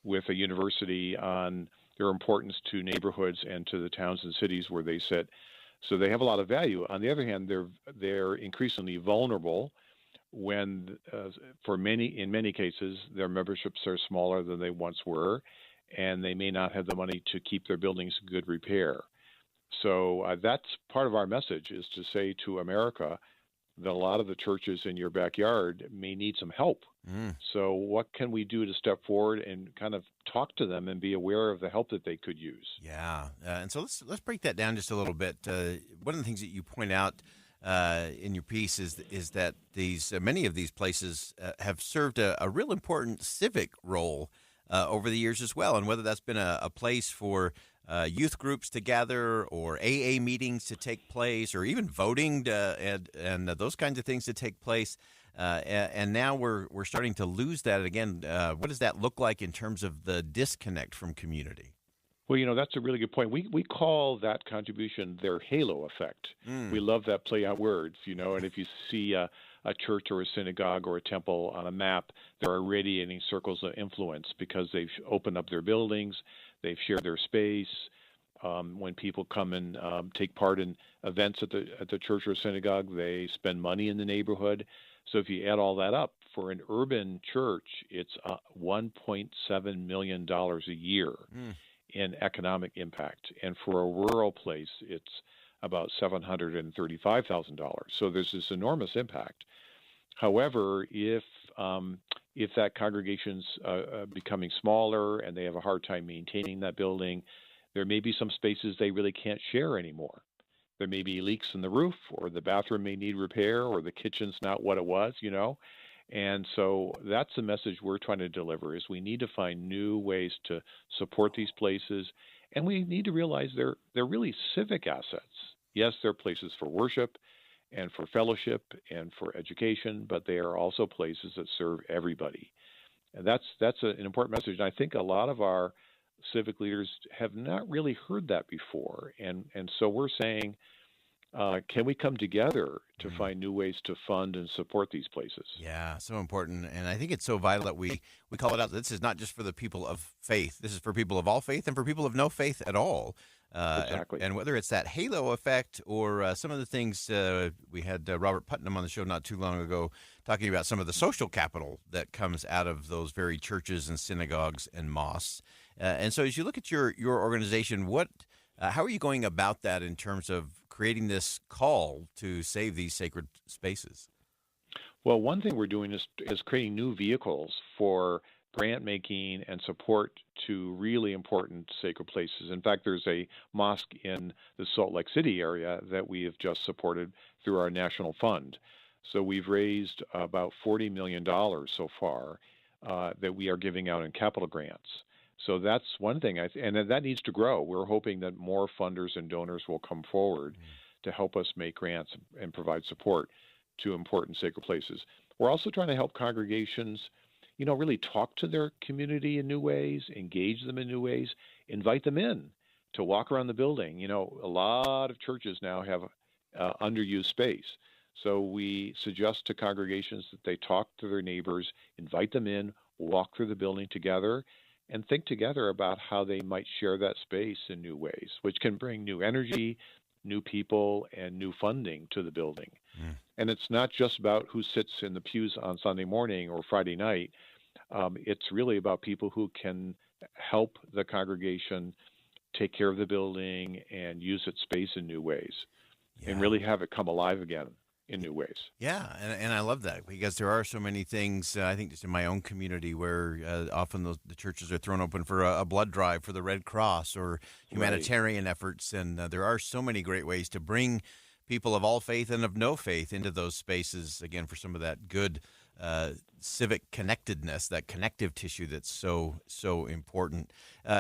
with a university on their importance to neighborhoods and to the towns and cities where they sit. So they have a lot of value. On the other hand, they're increasingly vulnerable when, in many cases, their memberships are smaller than they once were, and they may not have the money to keep their buildings in good repair. So that's part of our message, is to say to America that a lot of the churches in your backyard may need some help. So what can we do to step forward and kind of talk to them and be aware of the help that they could use? Yeah, and so let's break that down just a little bit. One of the things that you point out in your piece is that many of these places have served a real important civic role over the years as well, and whether that's been a place for youth groups to gather, or AA meetings to take place, or even voting and those kinds of things to take place. And now we're starting to lose that again. What does that look like in terms of the disconnect from community? Well, you know, that's a really good point. We call that contribution their halo effect. We love that play on words, you know, and if you see a church or a synagogue or a temple on a map, there are radiating circles of influence because they've opened up their buildings, they've shared their space. When people come and take part in events at the church or synagogue, they spend money in the neighborhood. So if you add all that up, for an urban church, it's $1.7 million a year in economic impact. And for a rural place, it's about $735,000. So there's this enormous impact. However, if that congregation's becoming smaller and they have a hard time maintaining that building, there may be some spaces they really can't share anymore. There may be leaks in the roof, or the bathroom may need repair, or the kitchen's not what it was, you know. And so that's the message we're trying to deliver, is we need to find new ways to support these places, and we need to realize they're really civic assets. Yes, they're places for worship and for fellowship and for education, but they are also places that serve everybody. And that's an important message. And I think a lot of our civic leaders have not really heard that before. And so we're saying, can we come together to find new ways to fund and support these places? Yeah, so important. And I think it's so vital that we call it out. This is not just for the people of faith. This is for people of all faith and for people of no faith at all. Exactly. And whether it's that halo effect or some of the things, we had Robert Putnam on the show not too long ago talking about some of the social capital that comes out of those very churches and synagogues and mosques. And so as you look at your organization, how are you going about that in terms of creating this call to save these sacred spaces? Well, one thing we're doing is creating new vehicles for grant making and support to really important sacred places. In fact, there's a mosque in the Salt Lake City area that we have just supported through our national fund. So we've raised about $40 million so far that we are giving out in capital grants. So that's one thing, and that needs to grow. We're hoping that more funders and donors will come forward to help us make grants and provide support to important sacred places. We're also trying to help congregations, really talk to their community in new ways, engage them in new ways, invite them in to walk around the building. A lot of churches now have underused space. So we suggest to congregations that they talk to their neighbors, invite them in, walk through the building together, and think together about how they might share that space in new ways, which can bring new energy, new people, and new funding to the building. And it's not just about who sits in the pews on Sunday morning or Friday night. It's really about people who can help the congregation take care of the building and use its space in new ways and really have it come alive again in new ways. Yeah, and I love that because there are so many things, I think just in my own community where often the churches are thrown open for a blood drive for the Red Cross or humanitarian efforts, and there are so many great ways to bring people of all faith and of no faith into those spaces, again, for some of that good civic connectedness, that connective tissue that's so important.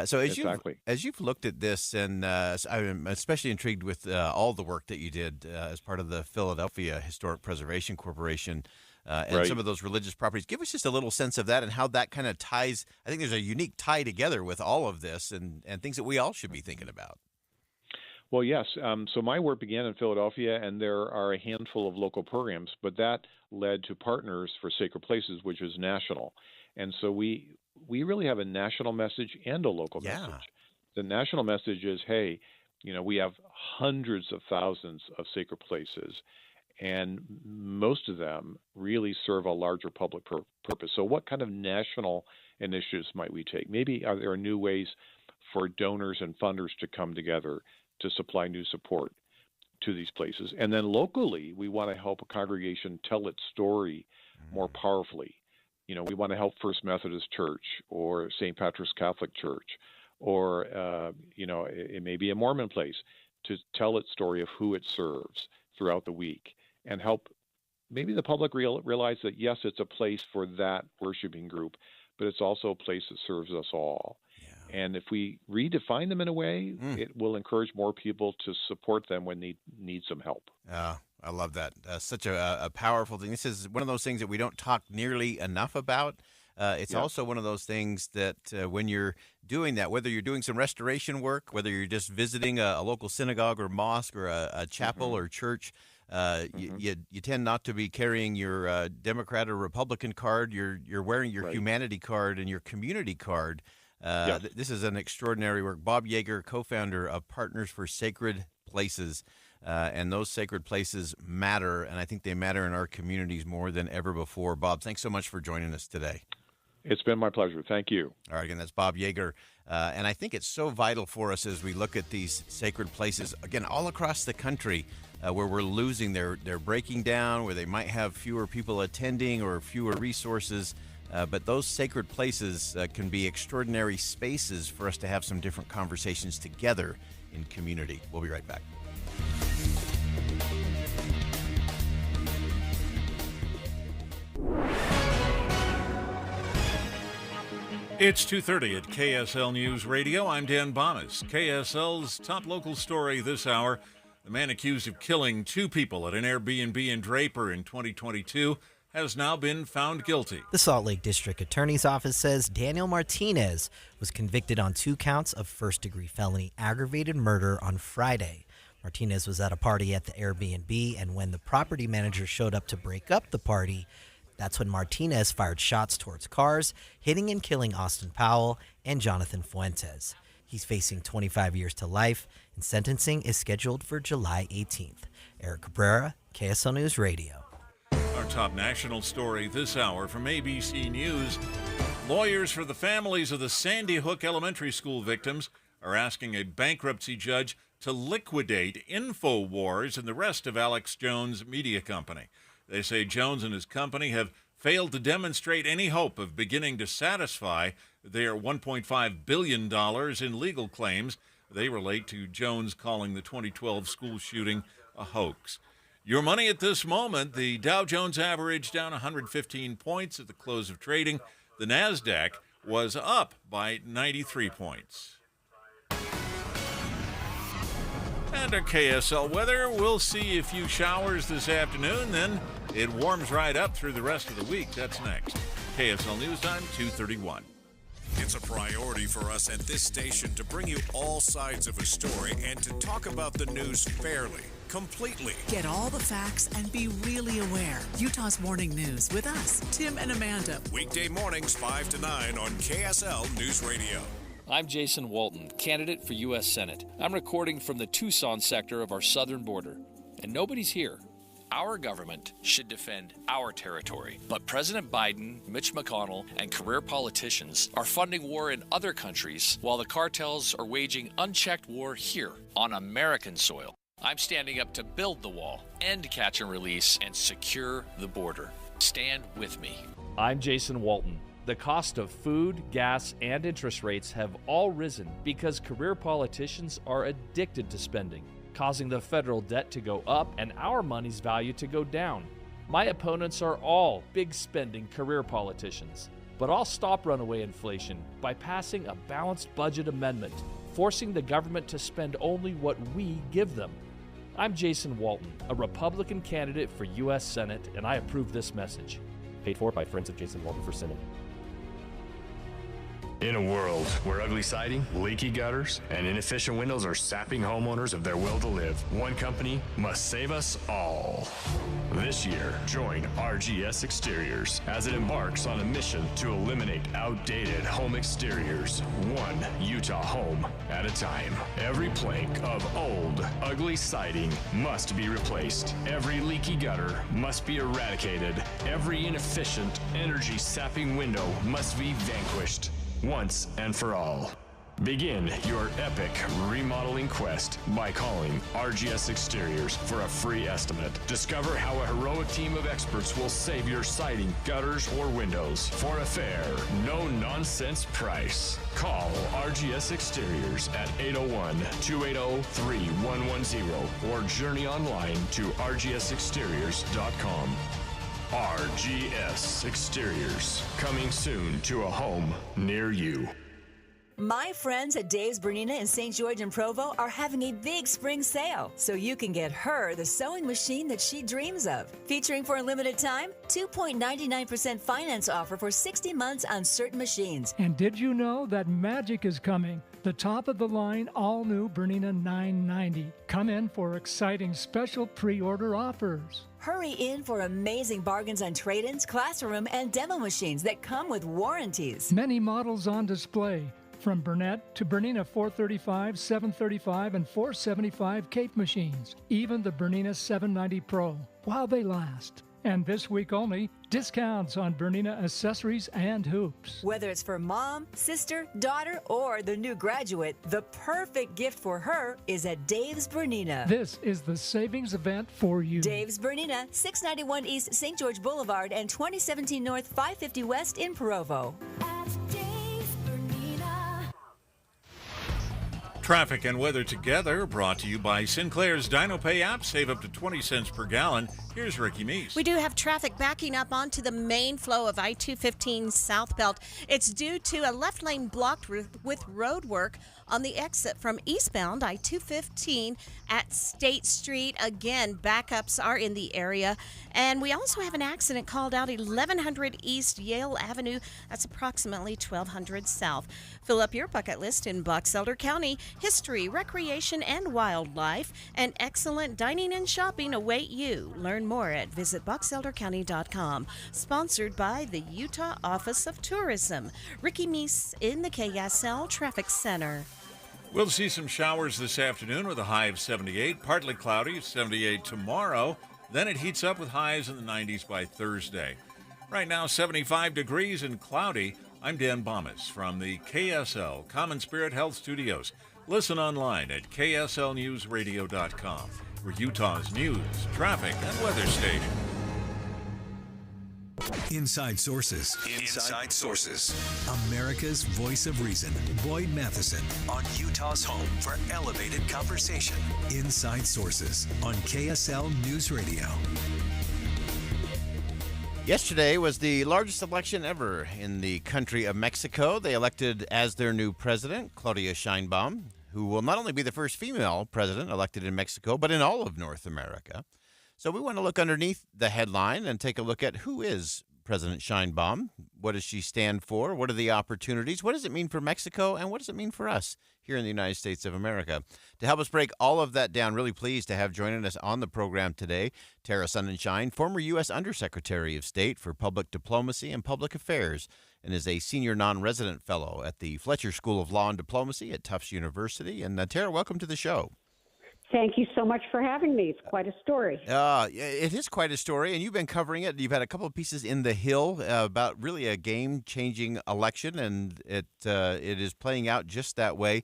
So as you've looked at this, and I'm especially intrigued with all the work that you did as part of the Philadelphia Historic Preservation Corporation and some of those religious properties. Give us just a little sense of that and how that kind of ties. I think there's a unique tie together with all of this and things that we all should be thinking about. Well, yes. So my work began in Philadelphia, and there are a handful of local programs, but that led to Partners for Sacred Places, which is national. And so we really have a national message and a local message. The national message is, hey, we have hundreds of thousands of sacred places, and most of them really serve a larger public purpose. So what kind of national initiatives might we take? Maybe there are new ways for donors and funders to come together to supply new support to these places. And then locally, we want to help a congregation tell its story more powerfully. We want to help First Methodist Church or St. Patrick's Catholic Church, or, it may be a Mormon place, to tell its story of who it serves throughout the week and help maybe the public realize that, yes, it's a place for that worshiping group, but it's also a place that serves us all. And if we redefine them in a way, it will encourage more people to support them when they need some help. I love that. Such a powerful thing. This is one of those things that we don't talk nearly enough about. It's also one of those things that when you're doing that, whether you're doing some restoration work, whether you're just visiting a local synagogue or mosque or a chapel or church, you tend not to be carrying your Democrat or Republican card. You're wearing your humanity card and your community card. This is an extraordinary work. Bob Yeager, co-founder of Partners for Sacred Places, and those sacred places matter, and I think they matter in our communities more than ever before. Bob, thanks so much for joining us today. It's been my pleasure. Thank you. All right, again, that's Bob Yeager, and I think it's so vital for us as we look at these sacred places, again, all across the country, where we're losing, they're breaking down, where they might have fewer people attending or fewer resources. But those sacred places can be extraordinary spaces for us to have some different conversations together in community. We'll be right back. It's 2:30 at KSL News Radio. I'm Dan Bomis. KSL's top local story this hour. The man accused of killing two people at an Airbnb in Draper in 2022 has now been found guilty. The Salt Lake District Attorney's Office says Daniel Martinez was convicted on 2 counts of first-degree felony aggravated murder on Friday. Martinez was at a party at the Airbnb, and when the property manager showed up to break up the party, that's when Martinez fired shots towards cars, hitting and killing Austin Powell and Jonathan Fuentes. He's facing 25 years to life, and sentencing is scheduled for July 18th. Eric Cabrera, KSL News Radio. Our top national story this hour from ABC News. Lawyers for the families of the Sandy Hook Elementary School victims are asking a bankruptcy judge to liquidate InfoWars and the rest of Alex Jones' media company. They say Jones and his company have failed to demonstrate any hope of beginning to satisfy their $1.5 billion in legal claims. They relate to Jones calling the 2012 school shooting a hoax. Your money at this moment, the Dow Jones average down 115 points at the close of trading. The NASDAQ was up by 93 points. And our KSL weather, we'll see a few showers this afternoon, then it warms right up through the rest of the week. That's next. KSL News Time, 2:31. It's a priority for us at this station to bring you all sides of a story and to talk about the news fairly, completely. Get all the facts and be really aware. Utah's Morning News with us, Tim and Amanda. Weekday mornings 5 to 9 on KSL News Radio. I'm Jason Walton, candidate for U.S. Senate. I'm recording from the Tucson sector of our southern border, and nobody's here. Our government should defend our territory, but President Biden, Mitch McConnell, and career politicians are funding war in other countries while the cartels are waging unchecked war here on American soil. I'm standing up to build the wall, end catch and release, and secure the border. Stand with me. I'm Jason Walton. The cost of food, gas, and interest rates have all risen because career politicians are addicted to spending, causing the federal debt to go up and our money's value to go down. My opponents are all big spending career politicians, but I'll stop runaway inflation by passing a balanced budget amendment, forcing the government to spend only what we give them. I'm Jason Walton, a Republican candidate for U.S. Senate, and I approve this message. Paid for by Friends of Jason Walton for Senate. In a world where ugly siding, leaky gutters, and inefficient windows are sapping homeowners of their will to live, one company must save us all. This year, join RGS Exteriors as it embarks on a mission to eliminate outdated home exteriors, one Utah home at a time. Every plank of old, ugly siding must be replaced. Every leaky gutter must be eradicated. Every inefficient, energy-sapping window must be vanquished. Once and for all. Begin your epic remodeling quest by calling RGS Exteriors for a free estimate. Discover how a heroic team of experts will save your siding, gutters, or windows for a fair, no-nonsense price. Call RGS Exteriors at 801-280-3110 or journey online to rgsexteriors.com. RGS Exteriors, coming soon to a home near you. My friends at Dave's Bernina in St. George and Provo are having a big spring sale, so you can get her the sewing machine that she dreams of. Featuring for a limited time, 2.99% finance offer for 60 months on certain machines. And did you know that magic is coming? The top-of-the-line, all-new Bernina 990. Come in for exciting special pre-order offers. Hurry in for amazing bargains on trade-ins, classroom, and demo machines that come with warranties. Many models on display, from Burnett to Bernina 435, 735, and 475 Cape machines. Even the Bernina 790 Pro, while they last. And this week only, discounts on Bernina accessories and hoops. Whether it's for mom, sister, daughter, or the new graduate, the perfect gift for her is at Dave's Bernina. This is the savings event for you. Dave's Bernina, 691 East St. George Boulevard and 2017 North 550 West in Provo. Traffic and weather together, brought to you by Sinclair's DinoPay app. Save up to 20 cents per gallon. Here's Ricky Meese. We do have traffic backing up onto the main flow of I-215 southbound. It's due to a left lane blocked with road work on the exit from eastbound I-215 at State Street. Again, backups are in the area. And we also have an accident called out 1100 East Yale Avenue. That's approximately 1200 south. Fill up your bucket list in Box Elder County. History, recreation, and wildlife, and excellent dining and shopping await you. Learn more at visitboxeldercounty.com. Sponsored by the Utah Office of Tourism. Ricky Meese in the KSL Traffic Center. We'll see some showers this afternoon with a high of 78. Partly cloudy, 78 tomorrow. Then it heats up with highs in the 90s by Thursday. Right now, 75 degrees and cloudy. I'm Dan Bomas from the KSL Common Spirit Health Studios. Listen online at kslnewsradio.com for Utah's news, traffic, and weather station. Inside Sources. Inside Sources. America's voice of reason. Boyd Matheson On Utah's home for elevated conversation. Inside Sources on KSL News Radio. Yesterday was the largest election ever in the country of Mexico. They elected as their new president, Claudia Sheinbaum, who will not only be the first female president elected in Mexico, but in all of North America. So we want to look underneath the headline and take a look at who is President Sheinbaum. What does she stand for? What are the opportunities? What does it mean for Mexico? And what does it mean for us here in the United States of America? To help us break all of that down, really pleased to have joining us on the program today, Tara Sonnenschein, former U.S. Undersecretary of State for Public Diplomacy and Public Affairs, and is a senior non-resident fellow at the Fletcher School of Law and Diplomacy at Tufts University. And Tara, welcome to the show. Thank you so much for having me. It's quite a story. It is quite a story, and you've been covering it. You've had a couple of pieces in The Hill about really a game-changing election, and it is playing out just that way.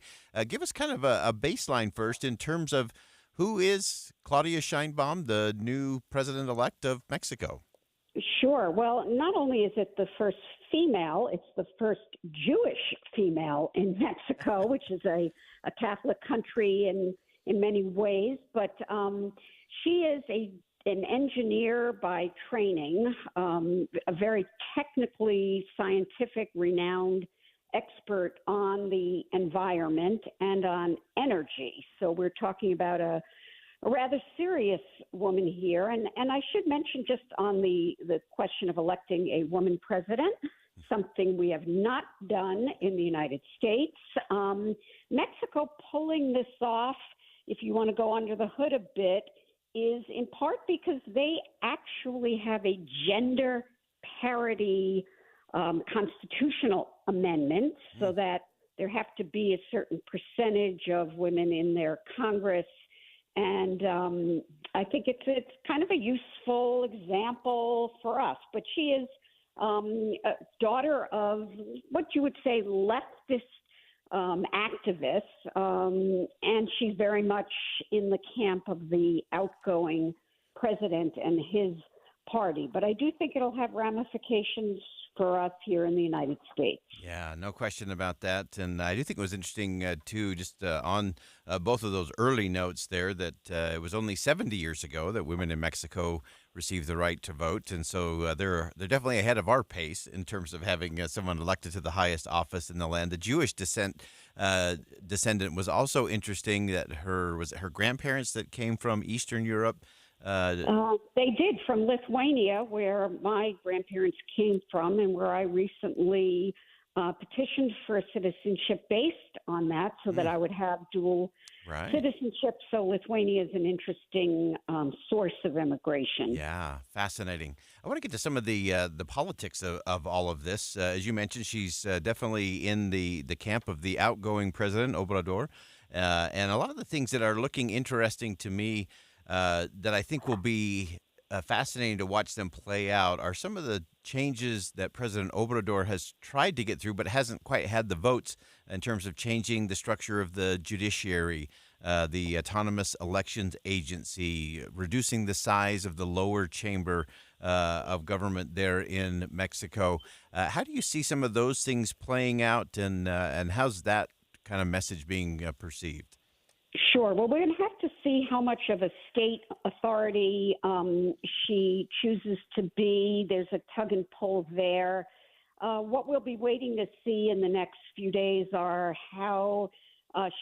Give us kind of a baseline first in terms of who is Claudia Sheinbaum, the new president-elect of Mexico? Sure. Well, not only is it the first female, it's the first Jewish female in Mexico, which is a Catholic country in many ways, but she is an engineer by training, a very technically scientific, renowned expert on the environment and on energy. So we're talking about a rather serious woman here. And I should mention just on the question of electing a woman president, something we have not done in the United States. Mexico pulling this off, if you want to go under the hood a bit, is in part because they actually have a gender parity constitutional amendment so that there have to be a certain percentage of women in their Congress. And I think it's kind of a useful example for us. But she is a daughter of what you would say leftist activists, and she's very much in the camp of the outgoing president and his party. But I do think it'll have ramifications for us here in the United States. Yeah, no question about that. And I do think it was interesting, too, just on both of those early notes there, that it was only 70 years ago that women in Mexico received the right to vote. And so they're definitely ahead of our pace in terms of having someone elected to the highest office in the land. The Jewish descendant was also interesting, that her grandparents that came from Eastern Europe. They did, from Lithuania, where my grandparents came from, and where I recently petitioned for citizenship based on that, so that I would have dual citizenship. So Lithuania is an interesting source of immigration. Yeah, fascinating. I want to get to some of the politics of all of this. As you mentioned, she's definitely in the camp of the outgoing president, Obrador, and a lot of the things that are looking interesting to me that I think will be fascinating to watch them play out are some of the changes that President Obrador has tried to get through but hasn't quite had the votes in terms of changing the structure of the judiciary, the Autonomous Elections Agency, reducing the size of the lower chamber of government there in Mexico. How do you see some of those things playing out, and how's that kind of message being perceived? Sure. Well, we're going to have to see how much of a state authority she chooses to be. There's a tug and pull there. What we'll be waiting to see in the next few days are how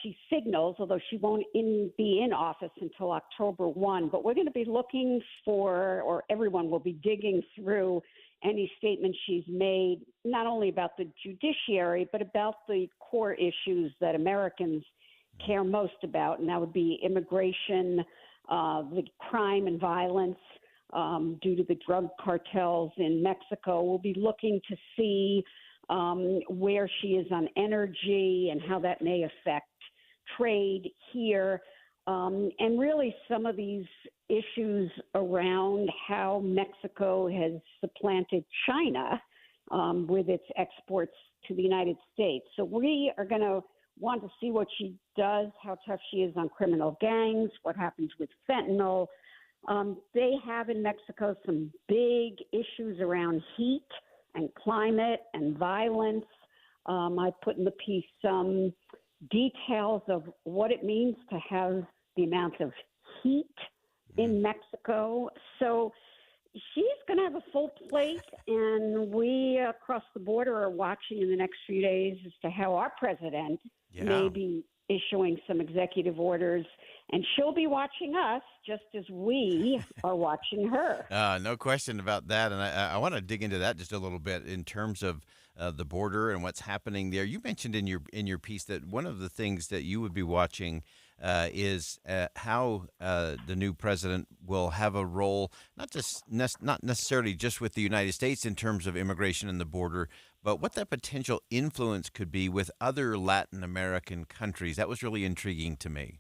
she signals, although she won't be in office until October 1. But we're going to be looking for, or everyone will be digging through any statements she's made, not only about the judiciary, but about the core issues that Americans care most about, and that would be immigration, the crime and violence due to the drug cartels in Mexico. We'll be looking to see where she is on energy and how that may affect trade here, and really some of these issues around how Mexico has supplanted China with its exports to the United States. So we are going to want to see what she does, how tough she is on criminal gangs, what happens with fentanyl. They have in Mexico some big issues around heat and climate and violence. I put in the piece some details of what it means to have the amount of heat in Mexico. So she's going to have a full plate, and we across the border are watching in the next few days as to how our president may be issuing some executive orders, and she'll be watching us just as we are watching her. No question about that, and I want to dig into that just a little bit in terms of the border and what's happening there. You mentioned in your piece that one of the things that you would be watching is how the new president will have a role, not necessarily just with the United States in terms of immigration and the border, but what that potential influence could be with other Latin American countries. That was really intriguing to me.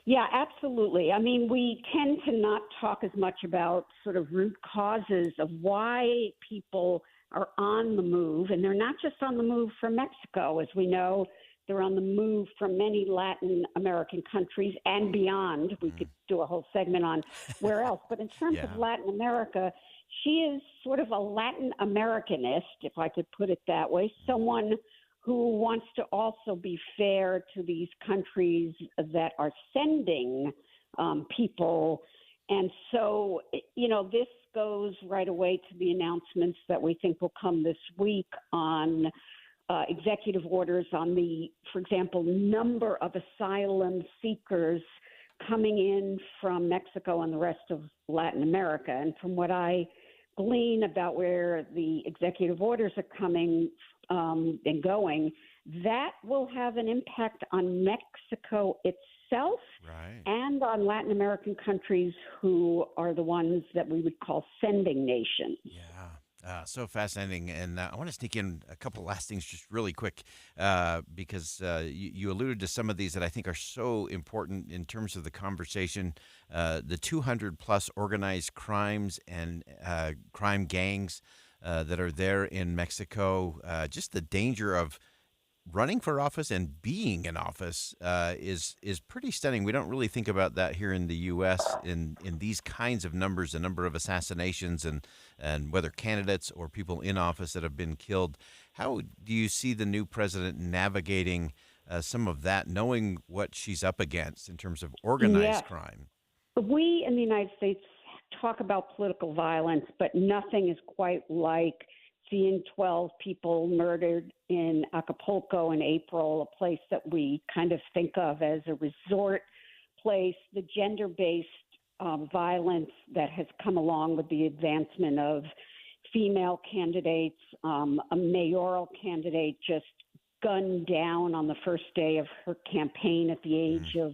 Yeah, absolutely. I mean, we tend to not talk as much about sort of root causes of why people are on the move. And they're not just on the move from Mexico. As we know, they're on the move from many Latin American countries and beyond. We could do a whole segment on where else. But in terms of Latin America, she is sort of a Latin Americanist, if I could put it that way, someone who wants to also be fair to these countries that are sending people. And so, you know, this goes right away to the announcements that we think will come this week on executive orders on the, for example, number of asylum seekers coming in from Mexico and the rest of Latin America. And from what I glean about where the executive orders are coming and going, that will have an impact on Mexico itself and on Latin American countries who are the ones that we would call sending nations. So fascinating. And I want to sneak in a couple last things just really quick because you alluded to some of these that I think are so important in terms of the conversation. The 200-plus organized crimes and crime gangs that are there in Mexico, just the danger of running for office and being in office is pretty stunning. We don't really think about that here in the U.S. in these kinds of numbers, the number of assassinations and whether candidates or people in office that have been killed. How do you see the new president navigating some of that, knowing what she's up against in terms of organized crime? We in the United States talk about political violence, but nothing is quite like seeing 12 people murdered in Acapulco in April, a place that we kind of think of as a resort place, the gender-based violence that has come along with the advancement of female candidates, a mayoral candidate just gunned down on the first day of her campaign at the age of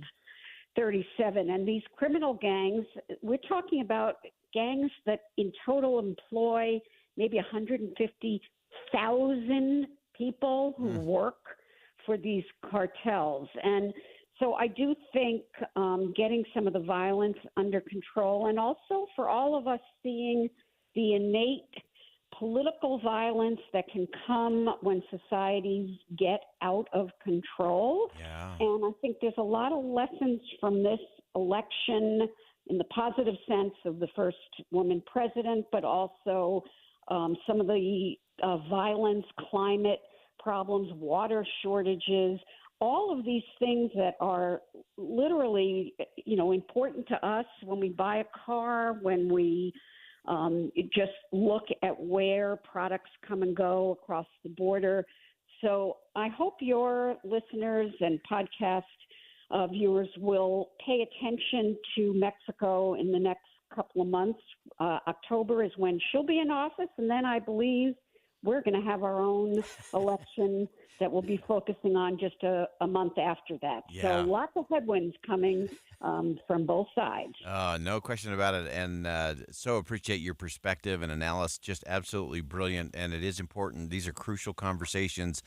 37. And these criminal gangs, we're talking about gangs that in total employ maybe 150,000 people who work for these cartels. And so I do think getting some of the violence under control, and also for all of us seeing the innate political violence that can come when societies get out of control. And I think there's a lot of lessons from this election in the positive sense of the first woman president, but also some of the violence, climate problems, water shortages, all of these things that are literally, you know, important to us when we buy a car, when we just look at where products come and go across the border. So I hope your listeners and podcast viewers will pay attention to Mexico in the next couple of months. October is when she'll be in office, and then I believe we're going to have our own election that we'll be focusing on just a month after that. Yeah. So lots of headwinds coming from both sides. No question about it. And so appreciate your perspective and analysis. Just absolutely brilliant. And it is important. These are crucial conversations.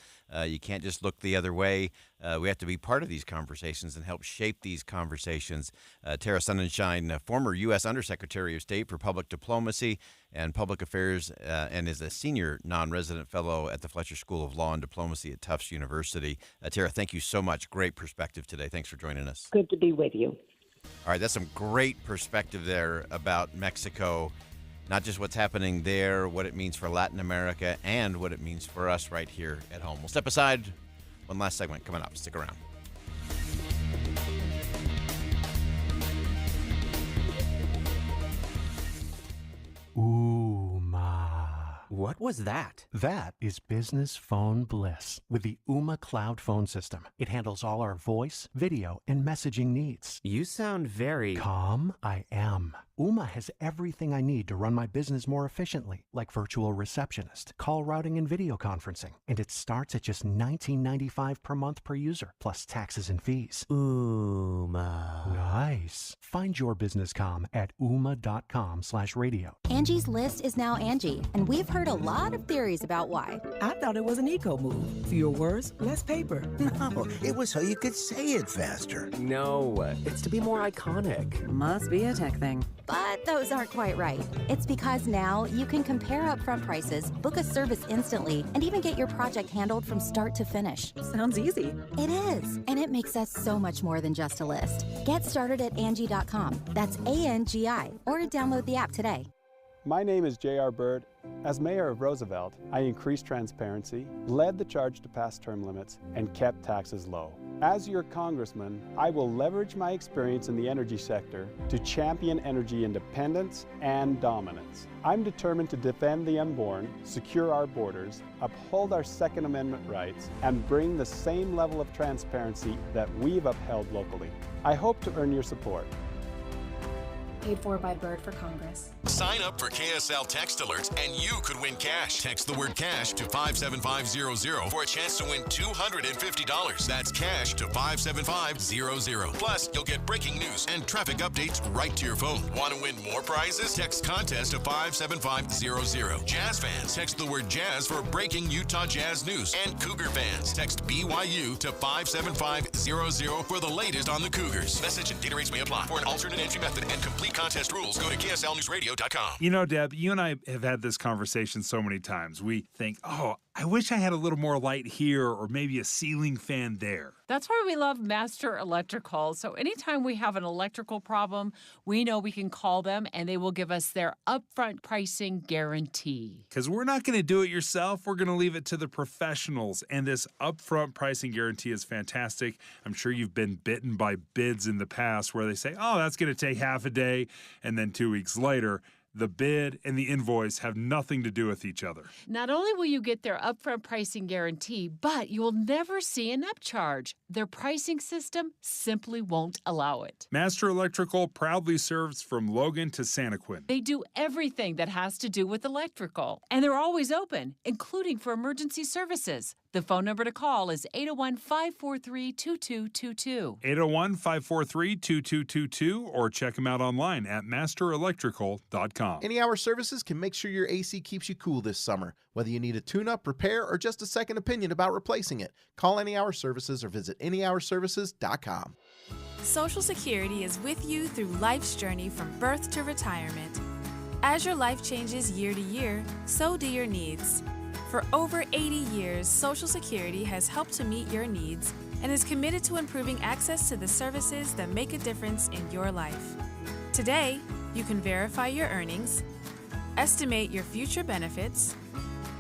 You can't just look the other way. We have to be part of these conversations and help shape these conversations. Tara Sonnenschein, former U.S. Undersecretary of State for Public Diplomacy and Public Affairs, and is a senior non-resident fellow at the Fletcher School of Law and Diplomacy at Tufts University. Tara, thank you so much. Great perspective today. Thanks for joining us. Good to be with you. All right, that's some great perspective there about Mexico, not just what's happening there, what it means for Latin America, and what it means for us right here at home. We'll step aside. One last segment coming up. Stick around. What was that? That is business phone bliss with the Ooma Cloud Phone System. It handles all our voice, video, and messaging needs. You sound very... Calm? I am. Ooma has everything I need to run my business more efficiently, like virtual receptionist, call routing, and video conferencing. And it starts at just $19.95 per month per user, plus taxes and fees. Ooma. Nice. Find your business comm at ooma.com/radio. Angie's List is now Angie, and we've heard a lot of theories about why. I thought it was an eco move. Fewer words, less paper. No, it was so you could say it faster. No, it's to be more iconic. Must be a tech thing. But those aren't quite right. It's because now you can compare upfront prices, book a service instantly, and even get your project handled from start to finish. Sounds easy. It is, and it makes us so much more than just a list. Get started at Angie.com. That's ANGI, or download the app today. My name is J.R. Bird. As mayor of Roosevelt, I increased transparency, led the charge to pass term limits, and kept taxes low. As your congressman, I will leverage my experience in the energy sector to champion energy independence and dominance. I'm determined to defend the unborn, secure our borders, uphold our Second Amendment rights, and bring the same level of transparency that we've upheld locally. I hope to earn your support. Paid for by Bird for Congress. Sign up for KSL text alerts and you could win cash. Text the word cash to 57500 for a chance to win $250. That's cash to 57500. Plus, you'll get breaking news and traffic updates right to your phone. Want to win more prizes? Text contest to 57500. Jazz fans, text the word jazz for breaking Utah Jazz news. And Cougar fans, text BYU to 57500 for the latest on the Cougars. Message and data rates may apply. For an alternate entry method and complete contest rules, go to KSLNewsRadio.com. You know, Deb, you and I have had this conversation so many times. We think, oh, I wish I had a little more light here or maybe a ceiling fan there. That's why we love Master Electrical. So anytime we have an electrical problem, we know we can call them and they will give us their upfront pricing guarantee. Because we're not going to do it yourself. We're going to leave it to the professionals. And this upfront pricing guarantee is fantastic. I'm sure you've been bitten by bids in the past where they say, oh, that's going to take half a day. And then 2 weeks later, the bid and the invoice have nothing to do with each other. Not only will you get their upfront pricing guarantee, but you will never see an upcharge. Their pricing system simply won't allow it. Master Electrical proudly serves from Logan to Santaquin. They do everything that has to do with electrical, and they're always open, including for emergency services. The phone number to call is 801-543-2222. 801-543-2222, or check them out online at masterelectrical.com. Any Hour Services can make sure your AC keeps you cool this summer. Whether you need a tune-up, repair, or just a second opinion about replacing it, call Any Hour Services or visit anyhourservices.com. Social Security is with you through life's journey from birth to retirement. As your life changes year to year, so do your needs. For over 80 years, Social Security has helped to meet your needs and is committed to improving access to the services that make a difference in your life. Today, you can verify your earnings, estimate your future benefits,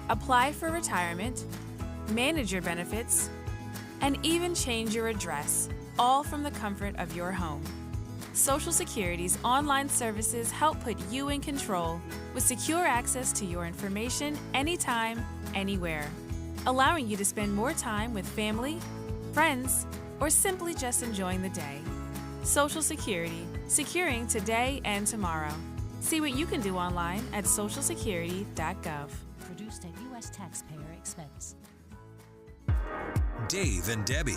apply for retirement, manage your benefits, and even change your address, all from the comfort of your home. Social Security's online services help put you in control with secure access to your information anytime, anywhere, allowing you to spend more time with family, friends, or simply just enjoying the day. Social Security, securing today and tomorrow. See what you can do online at socialsecurity.gov. Produced at U.S. taxpayer expense. Dave and Debbie.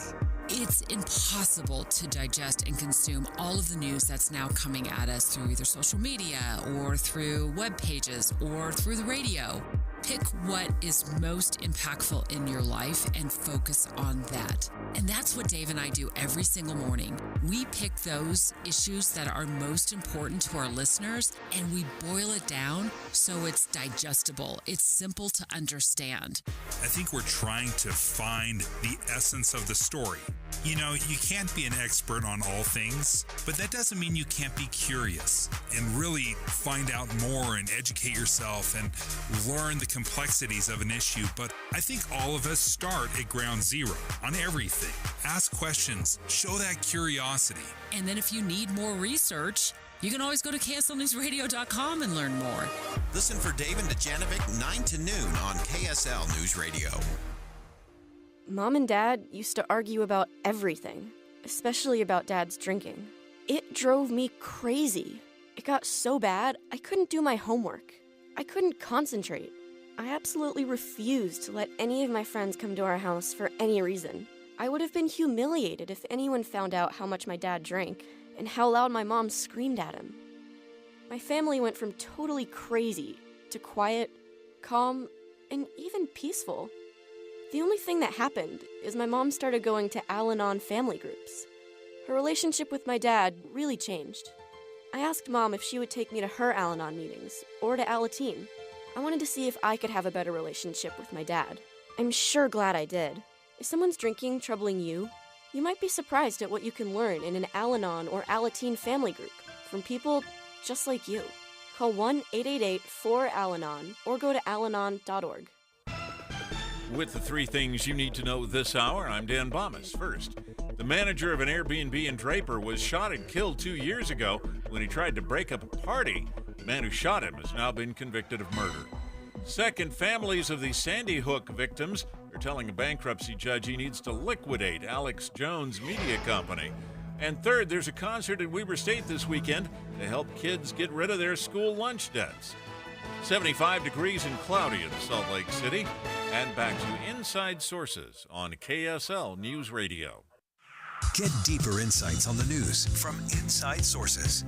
It's impossible to digest and consume all of the news that's now coming at us through either social media or through web pages or through the radio. Pick what is most impactful in your life and focus on that. And that's what Dave and I do every single morning. We pick those issues that are most important to our listeners and we boil it down so it's digestible. It's simple to understand. I think we're trying to find the essence of the story. You know, you can't be an expert on all things, but that doesn't mean you can't be curious and really find out more and educate yourself and learn the complexities of an issue. But I think all of us start at ground zero on everything. Ask questions, show that curiosity. And then if you need more research, you can always go to KSLNewsRadio.com and learn more. Listen for Dave and Dejanovic 9 to noon on KSL News Radio. Mom and Dad used to argue about everything, especially about Dad's drinking. It drove me crazy. It got so bad, I couldn't do my homework. I couldn't concentrate. I absolutely refused to let any of my friends come to our house for any reason. I would have been humiliated if anyone found out how much my dad drank and how loud my mom screamed at him. My family went from totally crazy to quiet, calm, and even peaceful. The only thing that happened is my mom started going to Al-Anon family groups. Her relationship with my dad really changed. I asked Mom if she would take me to her Al-Anon meetings or to Alateen. I wanted to see if I could have a better relationship with my dad. I'm sure glad I did. If someone's drinking troubling you, you might be surprised at what you can learn in an Al-Anon or Alateen family group from people just like you. Call 1-888-4-ALANON or go to alanon.org. With the three things you need to know this hour, I'm Dan Bomas. First, the manager of an Airbnb in Draper was shot and killed 2 years ago when he tried to break up a party. The man who shot him has now been convicted of murder. Second, families of the Sandy Hook victims are telling a bankruptcy judge he needs to liquidate Alex Jones Media Company. And third, there's a concert in Weber State this weekend to help kids get rid of their school lunch debts. 75 degrees and cloudy in Salt Lake City. And back to Inside Sources on KSL News Radio. Get deeper insights on the news from Inside Sources.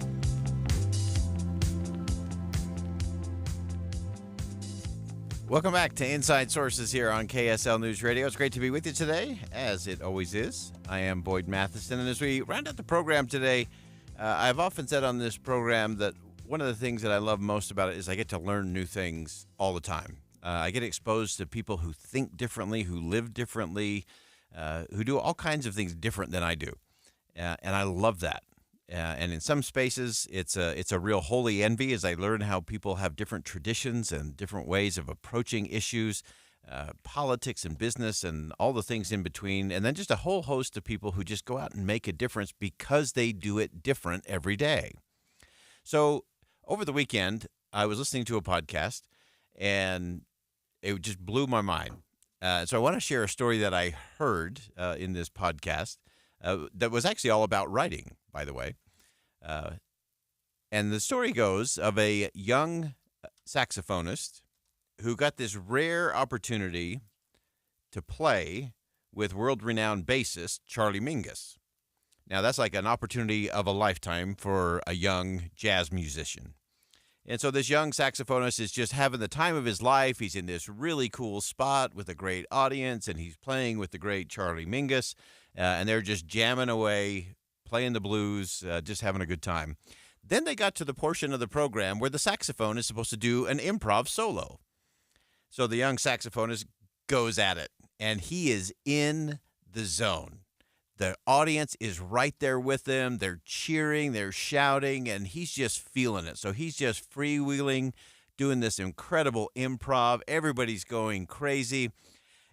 Welcome back to Inside Sources here on KSL News Radio. It's great to be with you today, as it always is. I am Boyd Matheson, and as we round out the program today, I've often said on this program that one of the things that I love most about it is I get to learn new things all the time. I get exposed to people who think differently, who live differently, who do all kinds of things different than I do, and I love that. And in some spaces, it's a real holy envy as I learn how people have different traditions and different ways of approaching issues, politics and business and all the things in between, and then just a whole host of people who just go out and make a difference because they do it different every day. So over the weekend, I was listening to a podcast, and it just blew my mind. So I want to share a story that I heard in this podcast that was actually all about writing, by the way. And the story goes of a young saxophonist who got this rare opportunity to play with world-renowned bassist Charlie Mingus. Now, that's like an opportunity of a lifetime for a young jazz musician. And so this young saxophonist is just having the time of his life. He's in this really cool spot with a great audience, and he's playing with the great Charlie Mingus, and they're just jamming away, playing the blues, just having a good time. Then they got to the portion of the program where the saxophone is supposed to do an improv solo. So the young saxophonist goes at it, and he is in the zone. The audience is right there with him. They're cheering, they're shouting, and he's just feeling it. So he's just freewheeling, doing this incredible improv. Everybody's going crazy.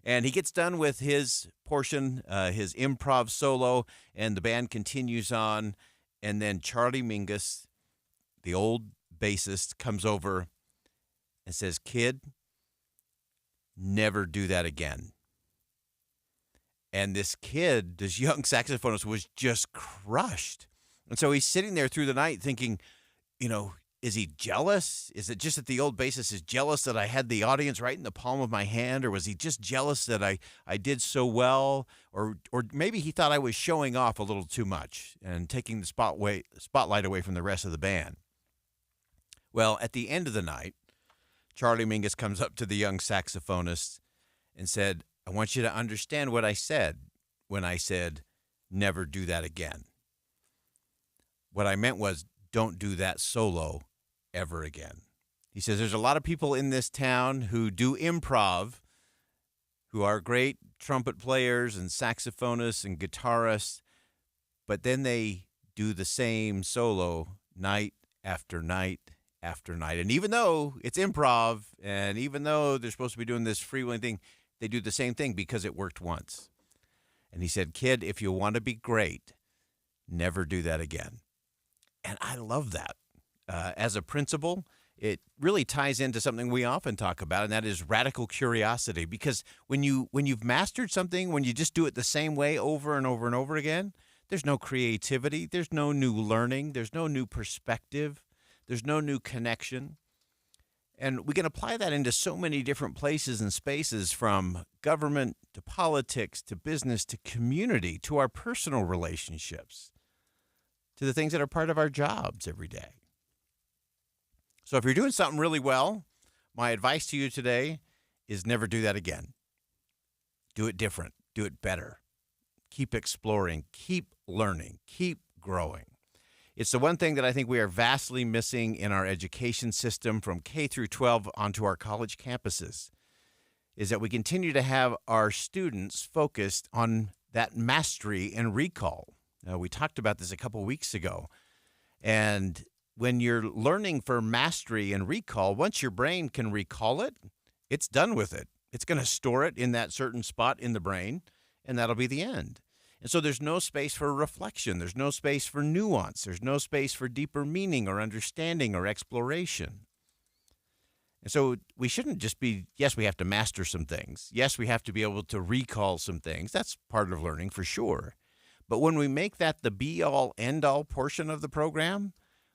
And he gets done with his portion, his improv solo, and the band continues on. And then Charlie Mingus, the old bassist, comes over and says, "Kid, never do that again." And this kid, this young saxophonist, was just crushed. And so he's sitting there through the night thinking, you know, Is he jealous? Is it just that the old bassist is jealous that I had the audience right in the palm of my hand? Or was he just jealous that I did so well? Or maybe he thought I was showing off a little too much and taking the spotlight away from the rest of the band. Well, at the end of the night, Charlie Mingus comes up to the young saxophonist and said, I want you to understand what I said when I said, never do that again. What I meant was, don't do that solo ever again. He says there's a lot of people in this town who do improv, who are great trumpet players and saxophonists and guitarists, but then they do the same solo night after night after night. And even though it's improv, and even though they're supposed to be doing this freewheeling thing, they do the same thing because it worked once. And he said, kid, if you want to be great, never do that again. And I love that. As a principle, it really ties into something we often talk about, and that is radical curiosity. Because when you've mastered something, when you just do it the same way over and over and over again, there's no creativity, there's no new learning, there's no new perspective, there's no new connection. And we can apply that into so many different places and spaces, from government to politics to business to community to our personal relationships to the things that are part of our jobs every day. So if you're doing something really well, my advice to you today is never do that again. Do it different. Do it better. Keep exploring. Keep learning. Keep growing. It's the one thing that I think we are vastly missing in our education system from K through 12 onto our college campuses, is that we continue to have our students focused on that mastery and recall. We talked about this a couple weeks ago. And when you're learning for mastery and recall, once your brain can recall it, it's done with it. It's going to store it in that certain spot in the brain, and that'll be the end. And so there's no space for reflection. There's no space for nuance. There's no space for deeper meaning or understanding or exploration. And so we shouldn't just be, yes, we have to master some things. Yes, we have to be able to recall some things. That's part of learning for sure. But when we make that the be-all, end-all portion of the program,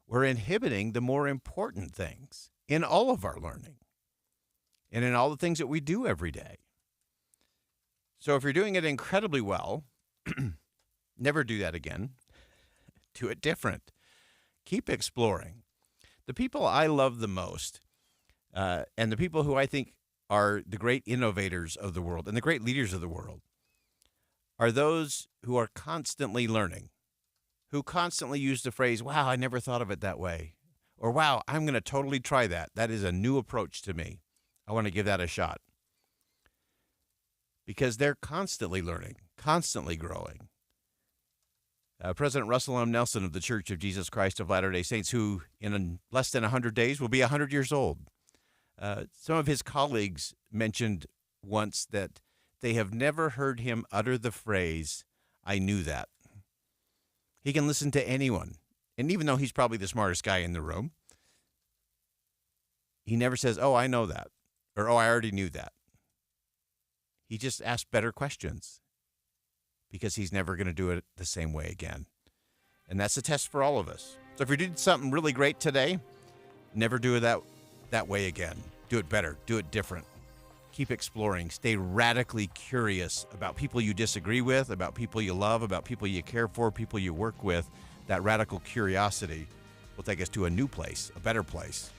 we're inhibiting the more important things in all of our learning and in all the things that we do every day. So if you're doing it incredibly well, never do that again. Do it different. Keep exploring. The people I love the most, and the people who I think are the great innovators of the world and the great leaders of the world, are those who are constantly learning, who constantly use the phrase, wow, I never thought of it that way. Or, wow, I'm going to totally try that. That is a new approach to me. I want to give that a shot. Because they're constantly learning, constantly growing. President Russell M. Nelson of the Church of Jesus Christ of Latter-day Saints, who in less than 100 days will be 100 years old. Some of his colleagues mentioned once that they have never heard him utter the phrase, I knew that. He can listen to anyone. And even though he's probably the smartest guy in the room, he never says, oh, I know that. Or, oh, I already knew that. He just asks better questions because he's never going to do it the same way again. And that's a test for all of us. So if you're doing something really great today, never do it that way again. Do it better. Do it different. Keep exploring. Stay radically curious about people you disagree with, about people you love, about people you care for, people you work with. That radical curiosity will take us to a new place, a better place.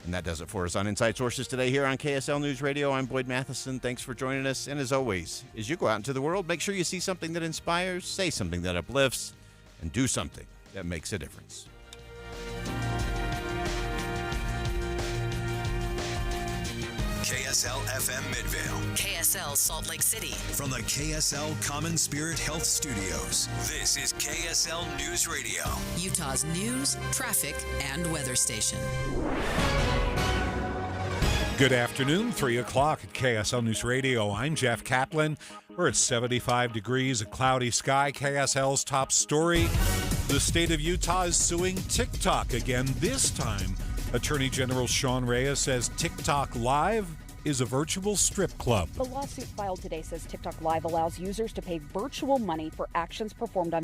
And that does it for us on Inside Sources today here on KSL News Radio. I'm Boyd Matheson. Thanks for joining us. And as always, as you go out into the world, make sure you see something that inspires, say something that uplifts, and do something that makes a difference. KSL FM Midvale. KSL Salt Lake City. From the KSL Common Spirit Health Studios, this is KSL News Radio. Utah's news, traffic, and weather station. Good afternoon, 3 o'clock at KSL News Radio. I'm Jeff Kaplan. We're at 75 degrees, a cloudy sky. KSL's top story. The state of Utah is suing TikTok again, this time. Attorney General Sean Reyes says TikTok Live is a virtual strip club. The lawsuit filed today says TikTok Live allows users to pay virtual money for actions performed on